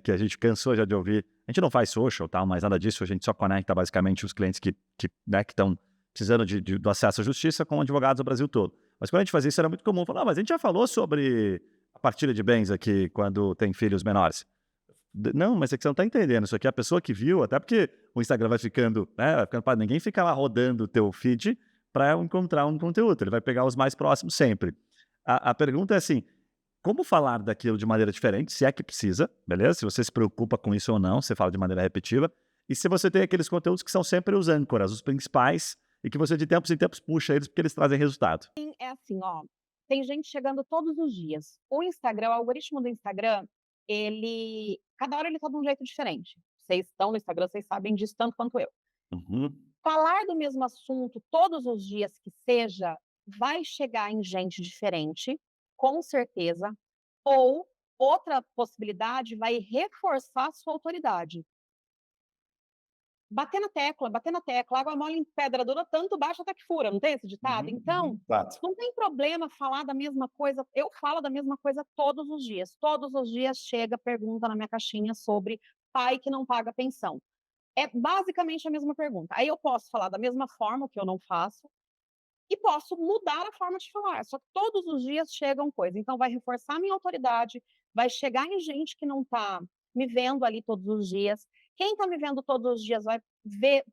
que a gente cansou já de ouvir. A gente não faz social, tal, mas nada disso. A gente só conecta basicamente os clientes né, que estão precisando do acesso à justiça com advogados do Brasil todo. Mas quando a gente fazia isso era muito comum. Falar, mas a gente já falou sobre a partilha de bens aqui quando tem filhos menores. Não, mas é que você não está entendendo. Isso aqui é a pessoa que viu, até porque o Instagram vai ficando, né? Vai ficando, ninguém fica lá rodando o teu feed para encontrar um conteúdo. Ele vai pegar os mais próximos sempre. A pergunta é assim: como falar daquilo de maneira diferente, se é que precisa, beleza? Se você se preocupa com isso ou não, você fala de maneira repetitiva. E se você tem aqueles conteúdos que são sempre os âncoras, os principais, e que você de tempos em tempos puxa eles porque eles trazem resultado.
É assim, ó, tem gente chegando todos os dias. O Instagram, o algoritmo do Instagram, ele cada hora ele tá de um jeito diferente. Vocês estão no Instagram, vocês sabem disso tanto quanto eu.
Uhum.
Falar do mesmo assunto todos os dias que seja, vai chegar em gente diferente, com certeza, ou outra possibilidade vai reforçar a sua autoridade. Bater na tecla, água mole em pedra dura, tanto baixa até que fura, não tem esse ditado? Então,
Exato.
não tem problema falar da mesma coisa, eu falo da mesma coisa todos os dias chega pergunta na minha caixinha sobre pai que não paga pensão. É basicamente a mesma pergunta. Aí eu posso falar da mesma forma, que eu não faço, e posso mudar a forma de falar, só que todos os dias chegam coisas, então vai reforçar a minha autoridade, vai chegar em gente que não está me vendo ali todos os dias. Quem está me vendo todos os dias vai ver,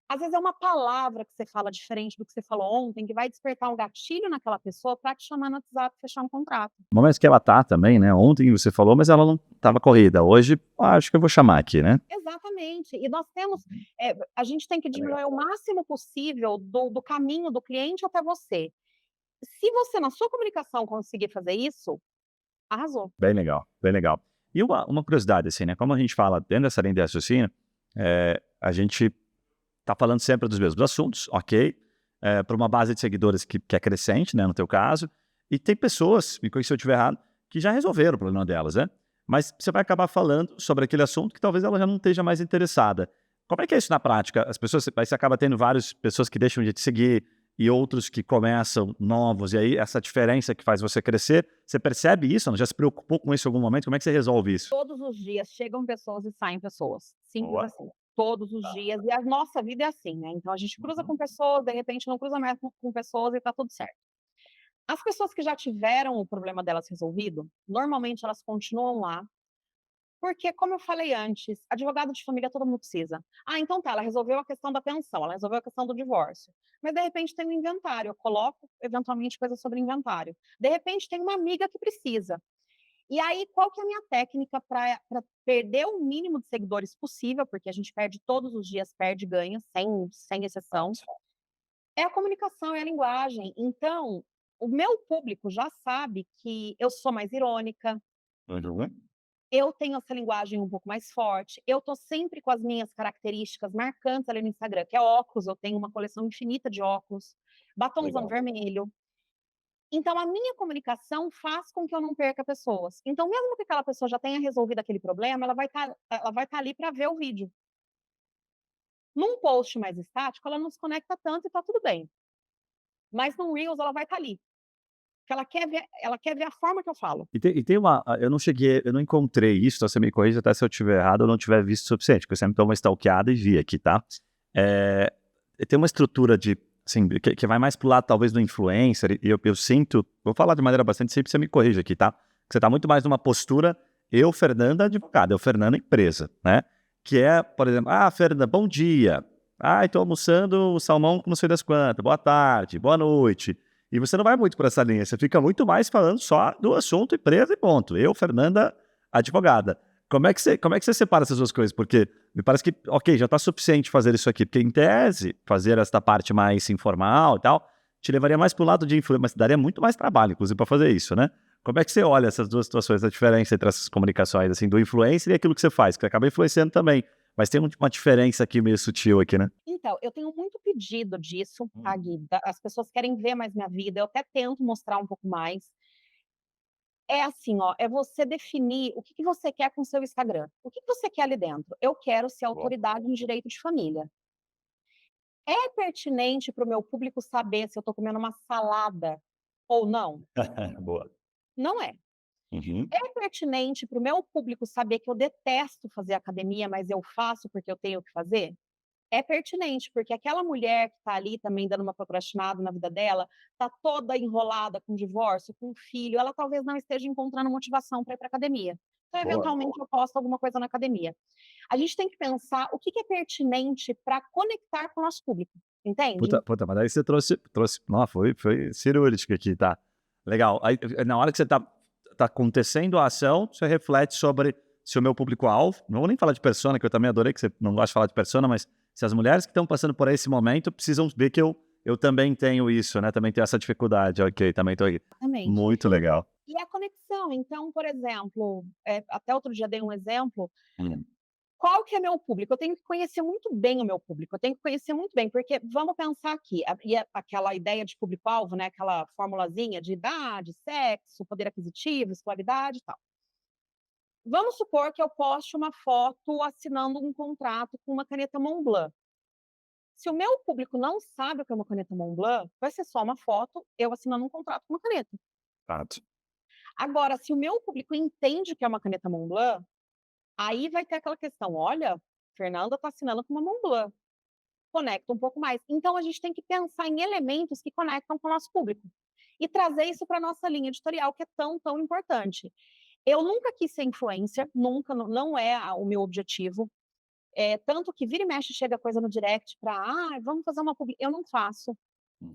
às vezes é uma palavra que você fala diferente do que você falou ontem, que vai despertar um gatilho naquela pessoa para te chamar no WhatsApp e fechar um contrato.
Momentos que ela tá também, né? Ontem você falou, mas ela não estava corrida. Hoje, acho que eu vou chamar aqui, né?
Exatamente. E nós temos, a gente tem que diminuir o máximo possível do caminho do cliente até você. Se você, na sua comunicação, conseguir fazer isso, arrasou.
Bem legal, bem legal. E uma curiosidade, assim, né? Como a gente fala dentro dessa linha de raciocínio, a gente tá falando sempre dos mesmos assuntos, ok? Para uma base de seguidores que é crescente, né? No teu caso. E tem pessoas, me corrija se eu estiver errado, que já resolveram o problema delas, né? Mas você vai acabar falando sobre aquele assunto que talvez ela já não esteja mais interessada. Como é que é isso na prática? As pessoas, aí você acaba tendo várias pessoas que deixam de te seguir e outros que começam novos, e aí essa diferença que faz você crescer, você percebe isso? Ela já se preocupou com isso em algum momento? Como é que você resolve isso?
Todos os dias chegam pessoas e saem pessoas, simples
Boa.
assim, todos os dias. E a nossa vida é assim, né, então a gente cruza com pessoas, de repente não cruza mais com pessoas e tá tudo certo. As pessoas que já tiveram o problema delas resolvido, normalmente elas continuam lá, porque como eu falei antes, advogado de família todo mundo precisa. Ah, então tá, ela resolveu a questão da pensão, ela resolveu a questão do divórcio, mas de repente tem um inventário, eu coloco eventualmente coisas sobre inventário. De repente tem uma amiga que precisa. E aí, qual que é a minha técnica para perder o mínimo de seguidores possível, porque a gente perde todos os dias, perde e ganha, sem exceção, é a comunicação, é a linguagem. Então, o meu público já sabe que eu sou mais irônica,
Uhum.
eu tenho essa linguagem um pouco mais forte, eu tô sempre com as minhas características marcantes ali no Instagram, que é óculos, eu tenho uma coleção infinita de óculos, batomzão
Legal.
vermelho. Então a minha comunicação faz com que eu não perca pessoas. Então mesmo que aquela pessoa já tenha resolvido aquele problema, ela vai estar ali para ver o vídeo. Num post mais estático, ela não se conecta tanto e tá tudo bem, mas no reels ela vai estar ali, porque ela quer ver a forma que eu falo.
E tem eu não encontrei isso, então você me corrija até se eu estiver errado ou não tiver visto o suficiente, porque eu sempre dou uma stalkeada e vi aqui, tá? Tem uma estrutura de, assim, que vai mais pro lado talvez do influencer, e eu sinto, vou falar de maneira bastante simples, você me corrija aqui, tá? Que você tá muito mais numa postura, eu, Fernanda, advogada, eu, Fernanda, empresa, né? Que é, por exemplo, Fernanda, bom dia. Estou almoçando o salmão com não sei das quantas, boa tarde, boa noite. E você não vai muito por essa linha, você fica muito mais falando só do assunto empresa e ponto. Eu, Fernanda, advogada. Como é que você separa essas duas coisas? Porque me parece que, ok, já está suficiente fazer isso aqui, porque em tese, fazer esta parte mais informal e tal, te levaria mais para o lado de influência, mas daria muito mais trabalho, inclusive, para fazer isso, né? Como é que você olha essas duas situações, a diferença entre essas comunicações, assim, do influencer e aquilo que você faz, que acaba influenciando também, mas tem uma diferença aqui meio sutil aqui, né?
Então, eu tenho muito pedido disso, tá,
Hum.
Gui? As pessoas querem ver mais minha vida, eu até tento mostrar um pouco mais. É assim, ó, é você definir o que que você quer com o seu Instagram. O que que você quer ali dentro? Eu quero ser
Boa.
autoridade em direito de família. É pertinente para o meu público saber se eu estou comendo uma salada ou não?
Boa.
Não é.
Uhum.
É pertinente para o meu público saber que eu detesto fazer academia, mas eu faço porque eu tenho que fazer? É pertinente, porque aquela mulher que está ali também dando uma procrastinada na vida dela, está toda enrolada com divórcio, com filho, ela talvez não esteja encontrando motivação para ir para academia. Então,
Boa.
eventualmente, eu posto alguma coisa na academia. A gente tem que pensar o que que é pertinente para conectar com o nosso público, entende?
Puta, mas aí você trouxe, não, foi cirúrgico aqui, tá? Legal. Aí, na hora que você tá acontecendo a ação, você reflete sobre se o meu público-alvo, não vou nem falar de persona, que eu também adorei que você não gosta de falar de persona, mas se as mulheres que estão passando por esse momento precisam ver que eu também tenho isso, né? Também tenho essa dificuldade, ok, também tô aqui.
Exatamente.
Muito legal.
E a conexão, então, por exemplo, até outro dia dei um exemplo,
Hum.
Qual que é meu público? Eu tenho que conhecer muito bem o meu público, eu tenho que conhecer muito bem, porque vamos pensar aqui, aquela ideia de público-alvo, né, aquela formulazinha de idade, sexo, poder aquisitivo, escolaridade e tal. Vamos supor que eu poste uma foto assinando um contrato com uma caneta Montblanc. Se o meu público não sabe o que é uma caneta Montblanc, vai ser só uma foto, eu assinando um contrato com uma caneta.
Fato.
Agora, se o meu público entende o que é uma caneta Montblanc, aí vai ter aquela questão: "Olha, Fernanda está assinando com uma Montblanc". Conecta um pouco mais. Então a gente tem que pensar em elementos que conectam com o nosso público, e trazer isso pra nossa linha editorial, que é tão, tão importante. Eu nunca quis ser influencer, nunca, não é o meu objetivo, tanto que vira e mexe chega coisa no direct pra: vamos fazer uma publi", eu não faço,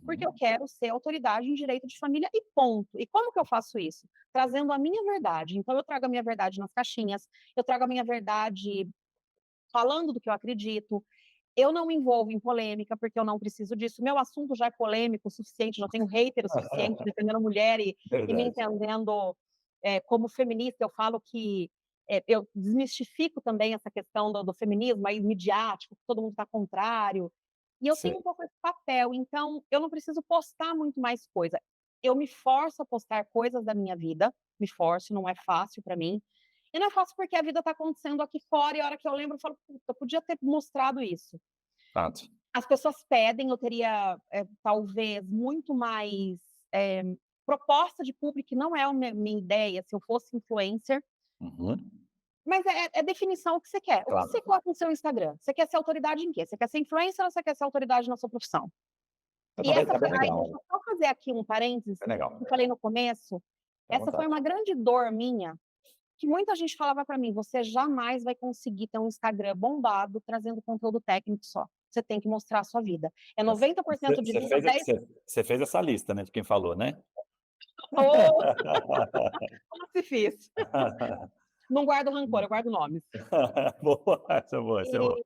porque eu
Uhum.
quero ser autoridade em direito de família e ponto. E como que eu faço isso? Trazendo a minha verdade. Então eu trago a minha verdade nas caixinhas, eu trago a minha verdade falando do que eu acredito, eu não me envolvo em polêmica, porque eu não preciso disso. Meu assunto já é polêmico o suficiente, já tenho hater o suficiente defendendo mulher e me
Verdade.
entendendo, como feminista. Eu falo que, eu desmistifico também essa questão do feminismo aí midiático, que todo mundo está contrário, e eu tenho
Sei.
um pouco esse papel, então eu não preciso postar muito mais coisa. Eu me forço a postar coisas da minha vida, me forço, não é fácil para mim, e não é fácil porque a vida está acontecendo aqui fora e a hora que eu lembro eu falo: "Puta, eu podia ter mostrado isso".
Fato.
As pessoas pedem, eu teria, talvez muito mais, eh, proposta de público, que não é a minha ideia se eu fosse influencer,
Uhum.
mas é definição o que você quer. O que você
Claro.
coloca no seu Instagram? Você quer ser autoridade em quê? Você quer ser influencer ou você quer ser autoridade na sua profissão?
Tá
E
bem,
essa
tá
foi
bem
aí
legal,
deixa eu só fazer aqui um parênteses,
bem legal.
que eu falei no começo,
Fica à
essa foi
vontade.
uma grande dor minha, que muita gente falava para mim: "Você jamais vai conseguir ter um Instagram bombado trazendo conteúdo técnico só, você tem que mostrar a sua vida. É
Mas
90% de
você
vida,
fez
10".
você fez essa lista, né, de quem falou, né?
Oh, como se fiz. Não guardo rancor, eu guardo nomes.
Boa, essa é boa, essa é boa.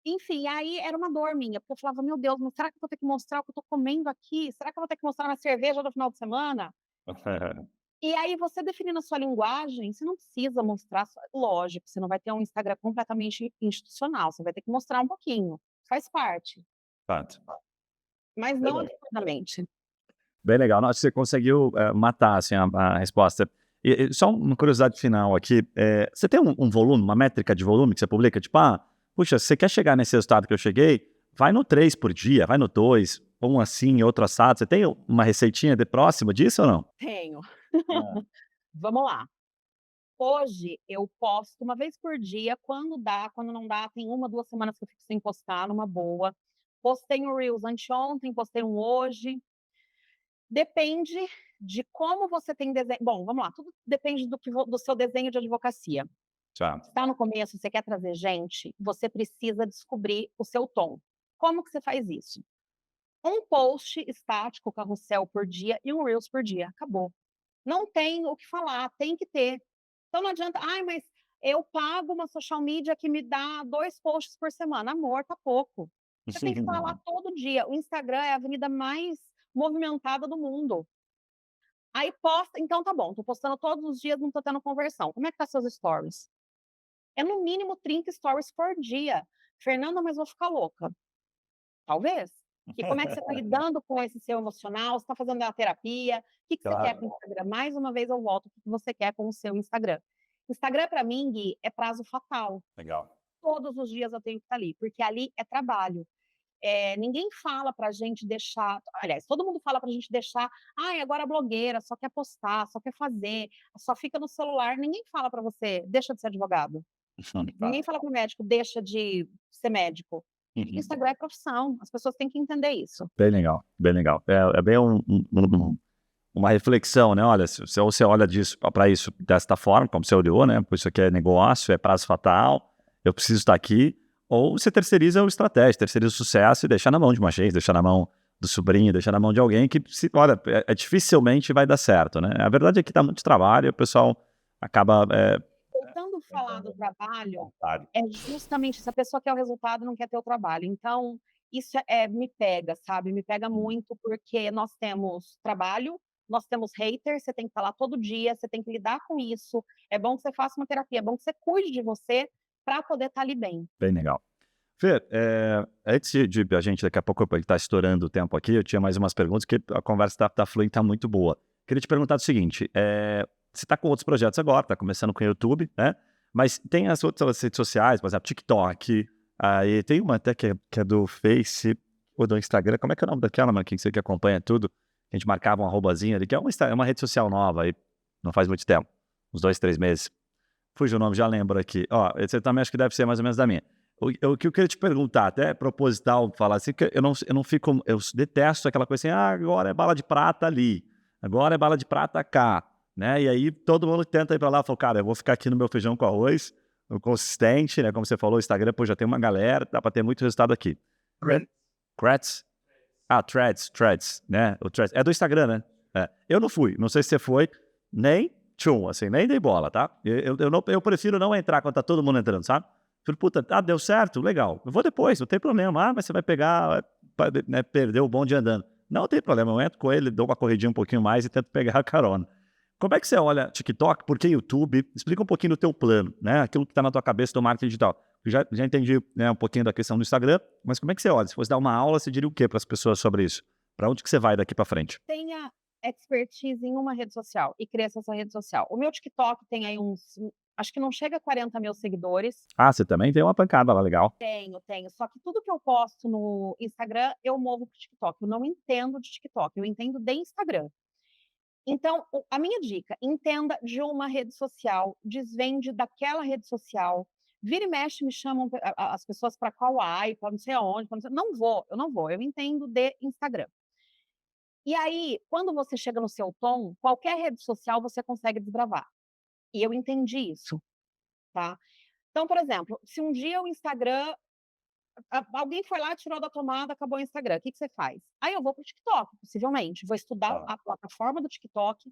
E, enfim, aí era uma dor minha, porque eu falava: "Meu Deus, mas será que eu vou ter que mostrar o que eu tô comendo aqui? Será que eu vou ter que mostrar minha cerveja no final de semana?". E aí você definindo a sua linguagem, você não precisa mostrar só, lógico, você não vai ter um Instagram completamente institucional, você vai ter que mostrar um pouquinho, faz parte,
Fato.
mas não
Beleza.
absurdamente.
Bem legal. Nossa, você conseguiu, matar, assim, a resposta. E só uma curiosidade final aqui, você tem um volume, uma métrica de volume que você publica? Tipo: puxa, se você quer chegar nesse resultado que eu cheguei, vai no 3 por dia, vai no 2, um assim, outro assado. Você tem uma receitinha de próxima disso ou não?
Tenho.
Hã.
Vamos lá. Hoje eu posto uma vez por dia, quando dá, quando não dá, tem 1, 2 semanas que eu fico sem postar, numa boa. Postei um reels anteontem, postei um hoje. Depende de como você tem desenho, bom, vamos lá, tudo depende do seu desenho de advocacia.
Tá.
Está no começo, você quer trazer gente, você precisa descobrir o seu tom. Como que você faz isso? Um post estático, carrossel por dia e um reels por dia, acabou. Não tem o que falar, tem que ter. Então não adianta: "Ai, mas eu pago uma social media que me dá 2 posts por semana". Amor, tá pouco. Você tem que estar lá todo dia. O Instagram é a avenida mais movimentada do mundo. Aí posta, então tá bom, tô postando todos os dias, não tô tendo conversão. Como é que tá seus stories? É no mínimo 30 stories por dia. "Fernanda, mas vou ficar louca". Talvez. E como é que você está lidando com esse seu emocional? Você está fazendo a terapia? O que que você quer com o
Claro.
Instagram? Mais uma vez eu volto, o que que você quer com o seu Instagram? Instagram para mim, Gui, é prazo fatal.
Legal.
Todos os dias eu tenho que estar ali, porque ali é trabalho. Ninguém fala pra gente deixar, aliás, todo mundo fala pra gente deixar: "Ai, agora a blogueira só quer postar, só quer fazer, só fica no celular". Ninguém fala pra você: "Deixa de ser advogado". Ninguém
Fato.
fala para o médico: "Deixa de ser médico".
Uhum.
Instagram é profissão, as pessoas têm que entender isso.
Bem legal, bem legal. É bem uma reflexão, né, olha, se ou você olha disso para isso desta forma, como você olhou, né, "Pô, isso aqui é negócio, é prazo fatal, eu preciso estar aqui", ou você terceiriza o estratégia, terceiriza o sucesso e deixa na mão de uma agência, deixa na mão do sobrinho, deixa na mão de alguém que se olha, dificilmente vai dar certo, né. A verdade é que dá muito trabalho e o pessoal acaba,
Voltando a falar do
tentando
trabalho,
vontade.
é justamente se a pessoa quer o resultado, não quer ter o trabalho. Então, isso me pega, sabe, me pega
Hum.
muito, porque nós temos trabalho, nós temos haters, você tem que estar lá todo dia, você tem que lidar com isso. É bom que você faça uma terapia, é bom que você cuide de você, para poder estar ali bem.
Bem legal. Fê, antes de a gente, daqui a pouco, está estourando o tempo aqui, eu tinha mais umas perguntas, que a conversa tá fluindo, tá muito boa. Queria te perguntar o seguinte, você está com outros projetos agora, está começando com o YouTube, né? Mas tem as outras redes sociais, por exemplo, TikTok, aí tem uma até que é do Face, ou do Instagram, como é que é o nome daquela, mano, que você que acompanha tudo? A gente marcava um arrobazinho ali, que é uma rede social nova aí, não faz muito tempo, uns 2, 3 meses. Fugiu o nome, já lembro aqui. Ó, você também acho que deve ser mais ou menos da minha. O que eu queria te perguntar, até é proposital falar assim, que eu não fico, eu detesto aquela coisa assim, agora é bala de prata ali, agora é bala de prata cá, né? E aí todo mundo tenta ir pra lá e fala, cara, eu vou ficar aqui no meu feijão com arroz, no consistente, né? Como você falou, o Instagram, pô, já tem uma galera, dá pra ter muito resultado aqui. Threads? Threads, né? O Threads. É do Instagram, né? Eu não fui, não sei se você foi, nem tchum, assim, nem dei bola, tá? Eu prefiro não entrar quando tá todo mundo entrando, sabe? Falei, puta, deu certo, legal. Eu vou depois, não tem problema. Mas você vai pegar, né, perder o bonde andando. Não tem problema, eu entro com ele, dou uma corridinha um pouquinho mais e tento pegar a carona. Como é que você olha TikTok? Por que YouTube? Explica um pouquinho do teu plano, né? Aquilo que está na tua cabeça do marketing digital. Eu já entendi, né, um pouquinho da questão do Instagram, mas como é que você olha? Se fosse dar uma aula, você diria o quê para as pessoas sobre isso? Para onde que você vai daqui para frente?
Tenha expertise em uma rede social e cresça essa rede social. O meu TikTok tem aí acho que não chega a 40.000 seguidores.
Ah, você também tem uma pancada lá, legal.
Tenho. Só que tudo que eu posto no Instagram, eu movo para o TikTok. Eu não entendo de TikTok, eu entendo de Instagram. Então, a minha dica, entenda de uma rede social, desvende daquela rede social. Vira e mexe, me chamam as pessoas para Kauai, para não sei aonde, pra não sei, eu não vou, eu entendo de Instagram. E aí, quando você chega no seu tom, qualquer rede social você consegue desbravar. E eu entendi isso, tá? Então, por exemplo, se um dia o Instagram, alguém foi lá, tirou da tomada, acabou o Instagram, o que que você faz? Aí eu vou para o TikTok, possivelmente, vou estudar
Ah.
a plataforma do TikTok,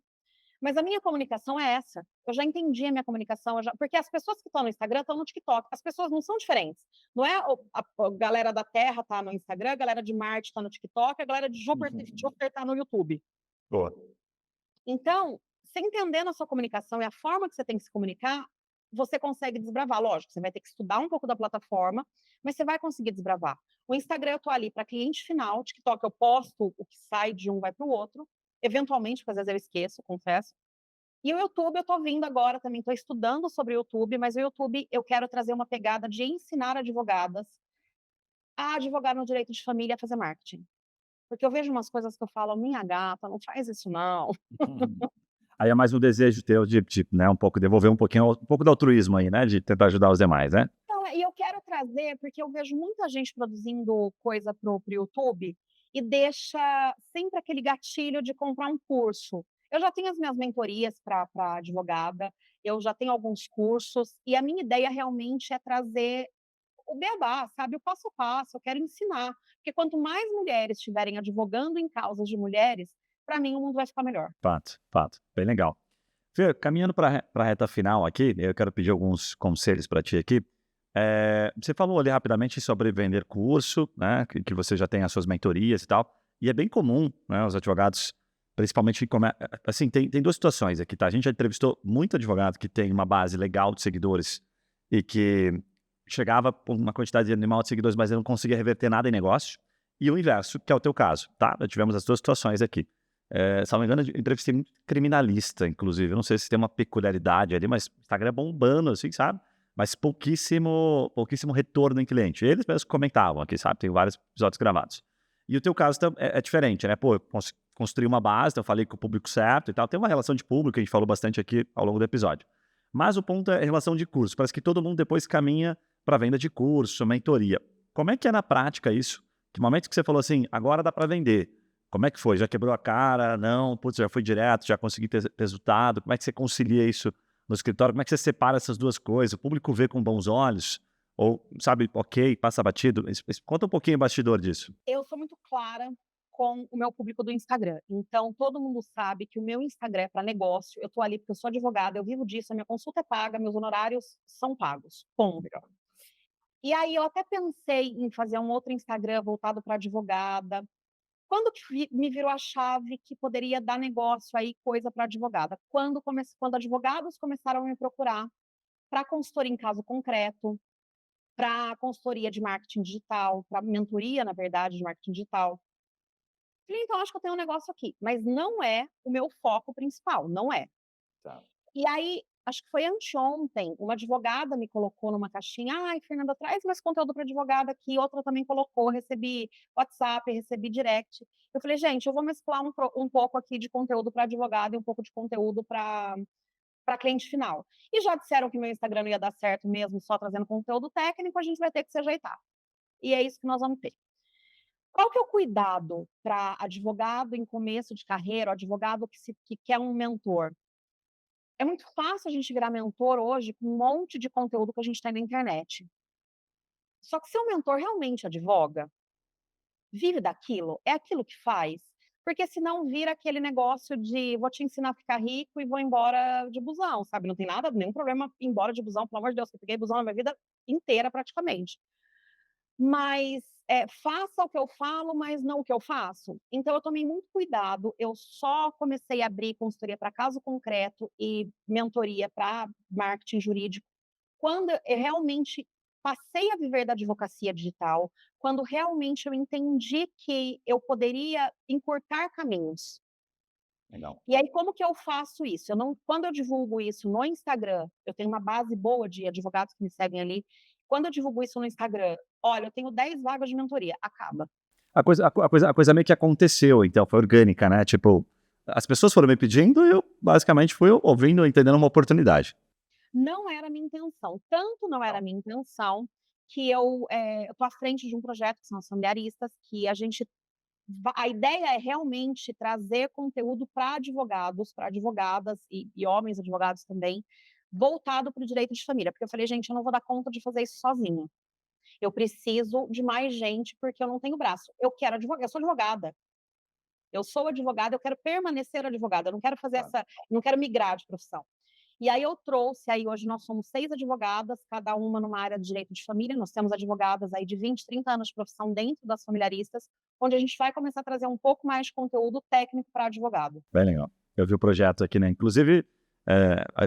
mas a minha comunicação é essa. Eu já entendi a minha comunicação, porque as pessoas que estão no Instagram estão no TikTok. As pessoas não são diferentes. Não é a galera da Terra tá no Instagram, a galera de Marte tá no TikTok, a galera de Júpiter tá no YouTube.
Boa.
Então, você entendendo a sua comunicação e a forma que você tem que se comunicar, você consegue desbravar. Lógico, você vai ter que estudar um pouco da plataforma, mas você vai conseguir desbravar. O Instagram eu estou ali para cliente final, o TikTok eu posto o que sai de um vai para o outro, eventualmente, porque às vezes eu esqueço, confesso. E o YouTube eu estou vindo agora também, estou estudando sobre o YouTube, mas o YouTube eu quero trazer uma pegada de ensinar advogadas a advogar no direito de família e a fazer marketing. Porque eu vejo umas coisas que eu falo, minha gata, não faz isso não.
Aí é mais um desejo teu de, né, um pouco, devolver um pouco do altruísmo aí, né, de tentar ajudar os demais, né?
Então, e eu quero trazer, porque eu vejo muita gente produzindo coisa pro YouTube e deixa sempre aquele gatilho de comprar um curso. Eu já tenho as minhas mentorias para advogada, eu já tenho alguns cursos, e a minha ideia realmente é trazer o beabá, sabe, o passo a passo, eu quero ensinar, porque quanto mais mulheres estiverem advogando em causas de mulheres, para mim o mundo vai ficar melhor.
Fato. Bem legal. Fê, caminhando para a reta final aqui, eu quero pedir alguns conselhos para ti aqui. Você falou ali rapidamente sobre vender curso, né? Que você já tem as suas mentorias e tal. E é bem comum, né? Os advogados, principalmente, assim, tem duas situações aqui, tá? A gente já entrevistou muito advogado que tem uma base legal de seguidores e que chegava por uma quantidade animal de seguidores, mas ele não conseguia reverter nada em negócio. E o inverso, que é o teu caso, tá? Nós tivemos as duas situações aqui. Se não me engano, eu entrevistei muito criminalista, inclusive. Eu não sei se tem uma peculiaridade ali, mas o Instagram é bombando, assim, sabe? Mas pouquíssimo retorno em cliente. Eles mesmos comentavam aqui, sabe? Tem vários episódios gravados. E o teu caso é diferente, né? Pô, eu construí uma base, então eu falei com o público certo e tal. Tem uma relação de público que a gente falou bastante aqui ao longo do episódio. Mas o ponto é a relação de curso. Parece que todo mundo depois caminha para venda de curso, mentoria. Como é que é na prática isso? Que momento que você falou assim, agora dá para vender? Como é que foi? Já quebrou a cara? Não? Putz, já foi direto? Já consegui ter resultado? Como é que você concilia isso no escritório? Como é que você separa essas duas coisas? O público vê com bons olhos? Ou, sabe, ok, passa batido? Conta um pouquinho o bastidor disso.
Eu sou muito clara com o meu público do Instagram. Então, todo mundo sabe que o meu Instagram é para negócio. Eu estou ali porque eu sou advogada, eu vivo disso, a minha consulta é paga, meus honorários são pagos. Ponto. E aí, eu até pensei em fazer um outro Instagram voltado para advogada. Quando que me virou a chave que poderia dar negócio aí, coisa para advogada? Quando advogados começaram a me procurar para consultoria em caso concreto, para consultoria de marketing digital, para mentoria, na verdade, de marketing digital. Falei: "Então acho que eu tenho um negócio aqui", mas não é o meu foco principal, não é.
Tá.
E aí, acho que foi anteontem, uma advogada me colocou numa caixinha: "Ai, Fernanda, traz mais conteúdo para advogada aqui", outra também colocou, recebi WhatsApp, recebi direct. Eu falei: "Gente, eu vou mesclar um pouco aqui de conteúdo para advogada e um pouco de conteúdo para cliente final". E já disseram que meu Instagram não ia dar certo mesmo só trazendo conteúdo técnico, a gente vai ter que se ajeitar. E é isso que nós vamos ter. Qual que é o cuidado para advogado em começo de carreira, o advogado que quer um mentor? É muito fácil a gente virar mentor hoje com um monte de conteúdo que a gente tem na internet. Só que se o mentor realmente advoga, vive daquilo, é aquilo que faz, porque senão vira aquele negócio de vou te ensinar a ficar rico e vou embora de busão, sabe? Não tem nada, nenhum problema ir embora de busão, pelo amor de Deus, que eu peguei busão na minha vida inteira praticamente. Mas, faça o que eu falo, mas não o que eu faço. Então eu tomei muito cuidado, eu só comecei a abrir consultoria para caso concreto e mentoria para marketing jurídico quando eu realmente passei a viver da advocacia digital, quando realmente eu entendi que eu poderia encurtar caminhos.
Legal.
E aí como que eu faço isso? Eu não Quando eu divulgo isso no Instagram, eu tenho uma base boa de advogados que me seguem ali, quando eu divulgo isso no Instagram: "Olha, eu tenho 10 vagas de mentoria", acaba.
A coisa meio que aconteceu, então, foi orgânica, né? Tipo, as pessoas foram me pedindo e eu basicamente fui ouvindo, entendendo uma oportunidade.
Não era a minha intenção, tanto não era a
Legal.
minha intenção, que eu tô à frente de um projeto que são as familiaristas, que a ideia é realmente trazer conteúdo para advogados, para advogadas e homens advogados também, voltado para o direito de família, porque eu falei: "Gente, eu não vou dar conta de fazer isso sozinha. Eu preciso de mais gente, porque eu não tenho braço. Eu sou advogada, eu quero permanecer advogada, eu não quero fazer
Claro.
não quero migrar de profissão". E aí eu trouxe, aí hoje nós somos 6 advogadas, cada uma numa área de direito de família, nós temos advogadas aí de 20, 30 anos de profissão dentro das familiaristas, onde a gente vai começar a trazer um pouco mais de conteúdo técnico para advogado.
Bem legal. Eu vi o projeto aqui, né? Inclusive,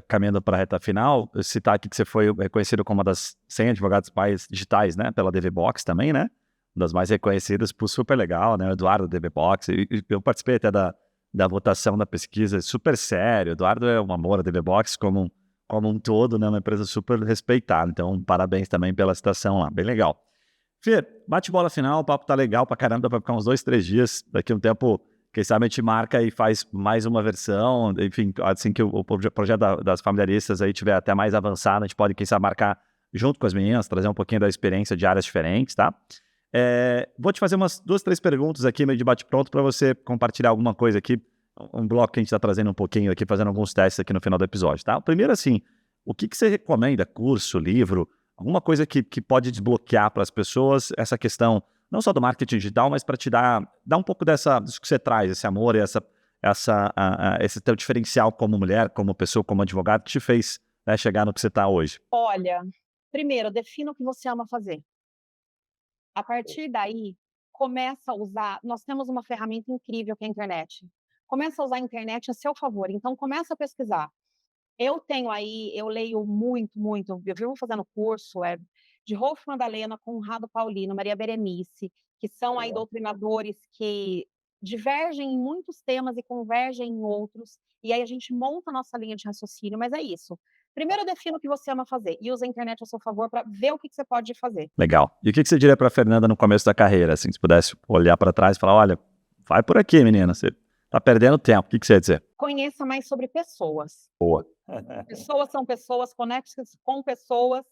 caminhando para a reta final, eu citar aqui que você foi reconhecido como uma das 100 advogados pais digitais, né? Pela DV Box também, né? Uma das mais reconhecidas, por super legal, né? O Eduardo da DV Box. E eu participei até da votação da pesquisa, super sério. O Eduardo é um amor, a DV Box como um todo, né? Uma empresa super respeitada. Então, parabéns também pela citação lá. Bem legal. Fê, bate-bola final, o papo tá legal pra caramba, dá pra ficar uns 2, 3 dias. Daqui a um tempo, quem sabe a gente marca e faz mais uma versão. Enfim, assim que o projeto das familiaristas aí tiver até mais avançado, a gente pode, quem sabe, marcar junto com as meninas, trazer um pouquinho da experiência de áreas diferentes, tá? Vou te fazer umas 2, 3 perguntas aqui, meio de bate-pronto, para você compartilhar alguma coisa aqui. Um bloco que a gente tá trazendo um pouquinho aqui, fazendo alguns testes aqui no final do episódio, tá? Primeiro, assim, o que você recomenda? Curso, livro? Alguma coisa que pode desbloquear para as pessoas essa questão, não só do marketing digital, mas para te dar um pouco disso que você traz, esse amor e esse teu diferencial como mulher, como pessoa, como advogado, que te fez, né, chegar no que você está hoje.
Olha, primeiro, defina o que você ama fazer. A partir daí, começa a usar nós temos uma ferramenta incrível que é a internet. Começa a usar a internet a seu favor, então começa a pesquisar. Eu leio muito, muito, eu vivo fazendo curso, de Rolf Madalena, Conrado Paulino, Maria Berenice, que são aí
Legal.
doutrinadores que divergem em muitos temas e convergem em outros, e aí a gente monta a nossa linha de raciocínio, mas é isso. Primeiro defina o que você ama fazer e usa a internet a seu favor para ver o que você pode fazer.
Legal. E o que você diria para a Fernanda no começo da carreira, assim, se pudesse olhar para trás e falar, olha, vai por aqui, menina, você tá perdendo tempo. O que você ia dizer?
Conheça mais sobre pessoas.
Boa.
Pessoas são pessoas, conecte-se com pessoas,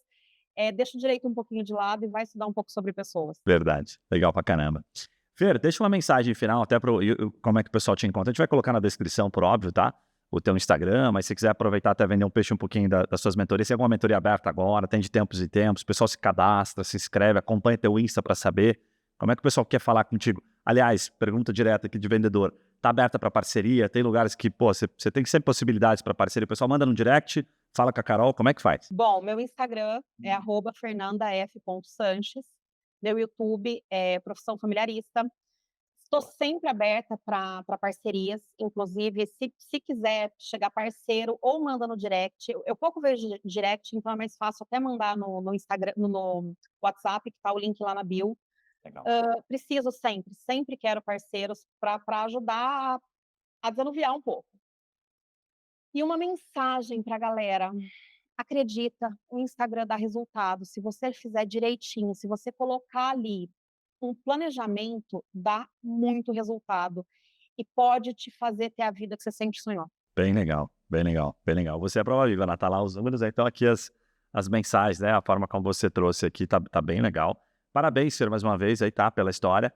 deixa o direito um pouquinho de lado e vai estudar um pouco sobre pessoas.
Verdade. Legal pra caramba. Fer, deixa uma mensagem final até como é que o pessoal te encontra. A gente vai colocar na descrição, por óbvio, tá? O teu Instagram, mas se quiser aproveitar até vender um peixe um pouquinho das suas mentorias, tem alguma mentoria aberta agora, tem de tempos e tempos, o pessoal se cadastra, se inscreve, acompanha teu Insta para saber como é que o pessoal quer falar contigo. Aliás, pergunta direta aqui de vendedor, tá aberta para parceria? Tem lugares que, pô, você tem sempre possibilidades para parceria, o pessoal manda no direct, fala com a Carol, como é que faz?
Bom, meu Instagram é @fernandaf.sanches, meu YouTube é Profissão Familiarista. Estou sempre aberta para parcerias, inclusive se quiser chegar parceiro ou manda no direct, eu pouco vejo direct, então é mais fácil até mandar no Instagram, no WhatsApp, que está o link lá na bio.
Legal.
Preciso sempre, sempre quero parceiros para ajudar a desanuviar um pouco. E uma mensagem para a galera: acredita, o Instagram dá resultado, se você fizer direitinho, se você colocar ali um planejamento, dá muito resultado e pode te fazer ter a vida que você sempre sonhou.
Bem legal, bem legal, bem legal. Você é a prova viva, né? Tá lá os números, então aqui as mensagens, né? A forma como você trouxe aqui tá bem legal. Parabéns, senhor, mais uma vez aí, tá? Pela história.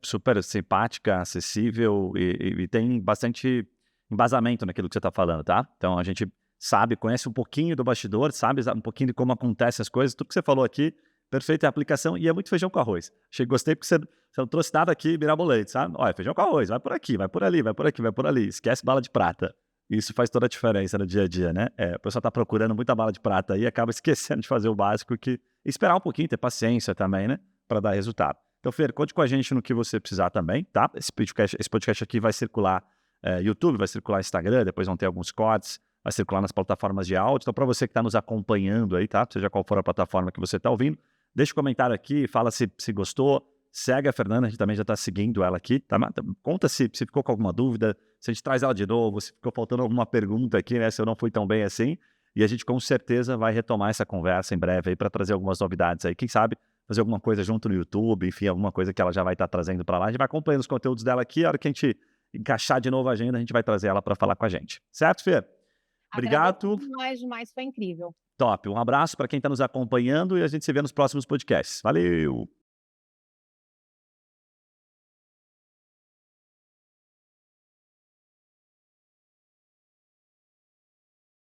Super simpática, acessível e tem bastante embasamento naquilo que você tá falando, tá? Então a gente sabe, conhece um pouquinho do bastidor, sabe um pouquinho de como acontecem as coisas. Tudo que você falou aqui, perfeita aplicação e é muito feijão com arroz. Gostei porque você não trouxe nada aqui mirabolante, sabe? Olha, feijão com arroz, vai por aqui, vai por ali, vai por aqui, vai por ali. Esquece bala de prata. Isso faz toda a diferença no dia a dia, né? O pessoal tá procurando muita bala de prata aí e acaba esquecendo de fazer o básico, que esperar um pouquinho, ter paciência também, né? Para dar resultado. Então, Fer, conte com a gente no que você precisar também, tá? Esse podcast aqui vai circular YouTube, vai circular Instagram, depois vão ter alguns cortes, vai circular nas plataformas de áudio. Então, para você que está nos acompanhando aí, tá? Seja qual for a plataforma que você está ouvindo, deixa um comentário aqui, fala se gostou. Segue a Fernanda, a gente também já está seguindo ela aqui, tá? Conta se ficou com alguma dúvida, se a gente traz ela de novo, se ficou faltando alguma pergunta aqui, né? Se eu não fui tão bem assim. E a gente com certeza vai retomar essa conversa em breve aí para trazer algumas novidades aí. Quem sabe fazer alguma coisa junto no YouTube, enfim, alguma coisa que ela já vai estar trazendo para lá. A gente vai acompanhando os conteúdos dela aqui. A hora que a gente encaixar de novo a agenda, a gente vai trazer ela para falar com a gente. Certo, Fê?
Agradeço
Obrigado.
demais, demais, foi incrível.
Top. Um abraço para quem está nos acompanhando e a gente se vê nos próximos podcasts. Valeu!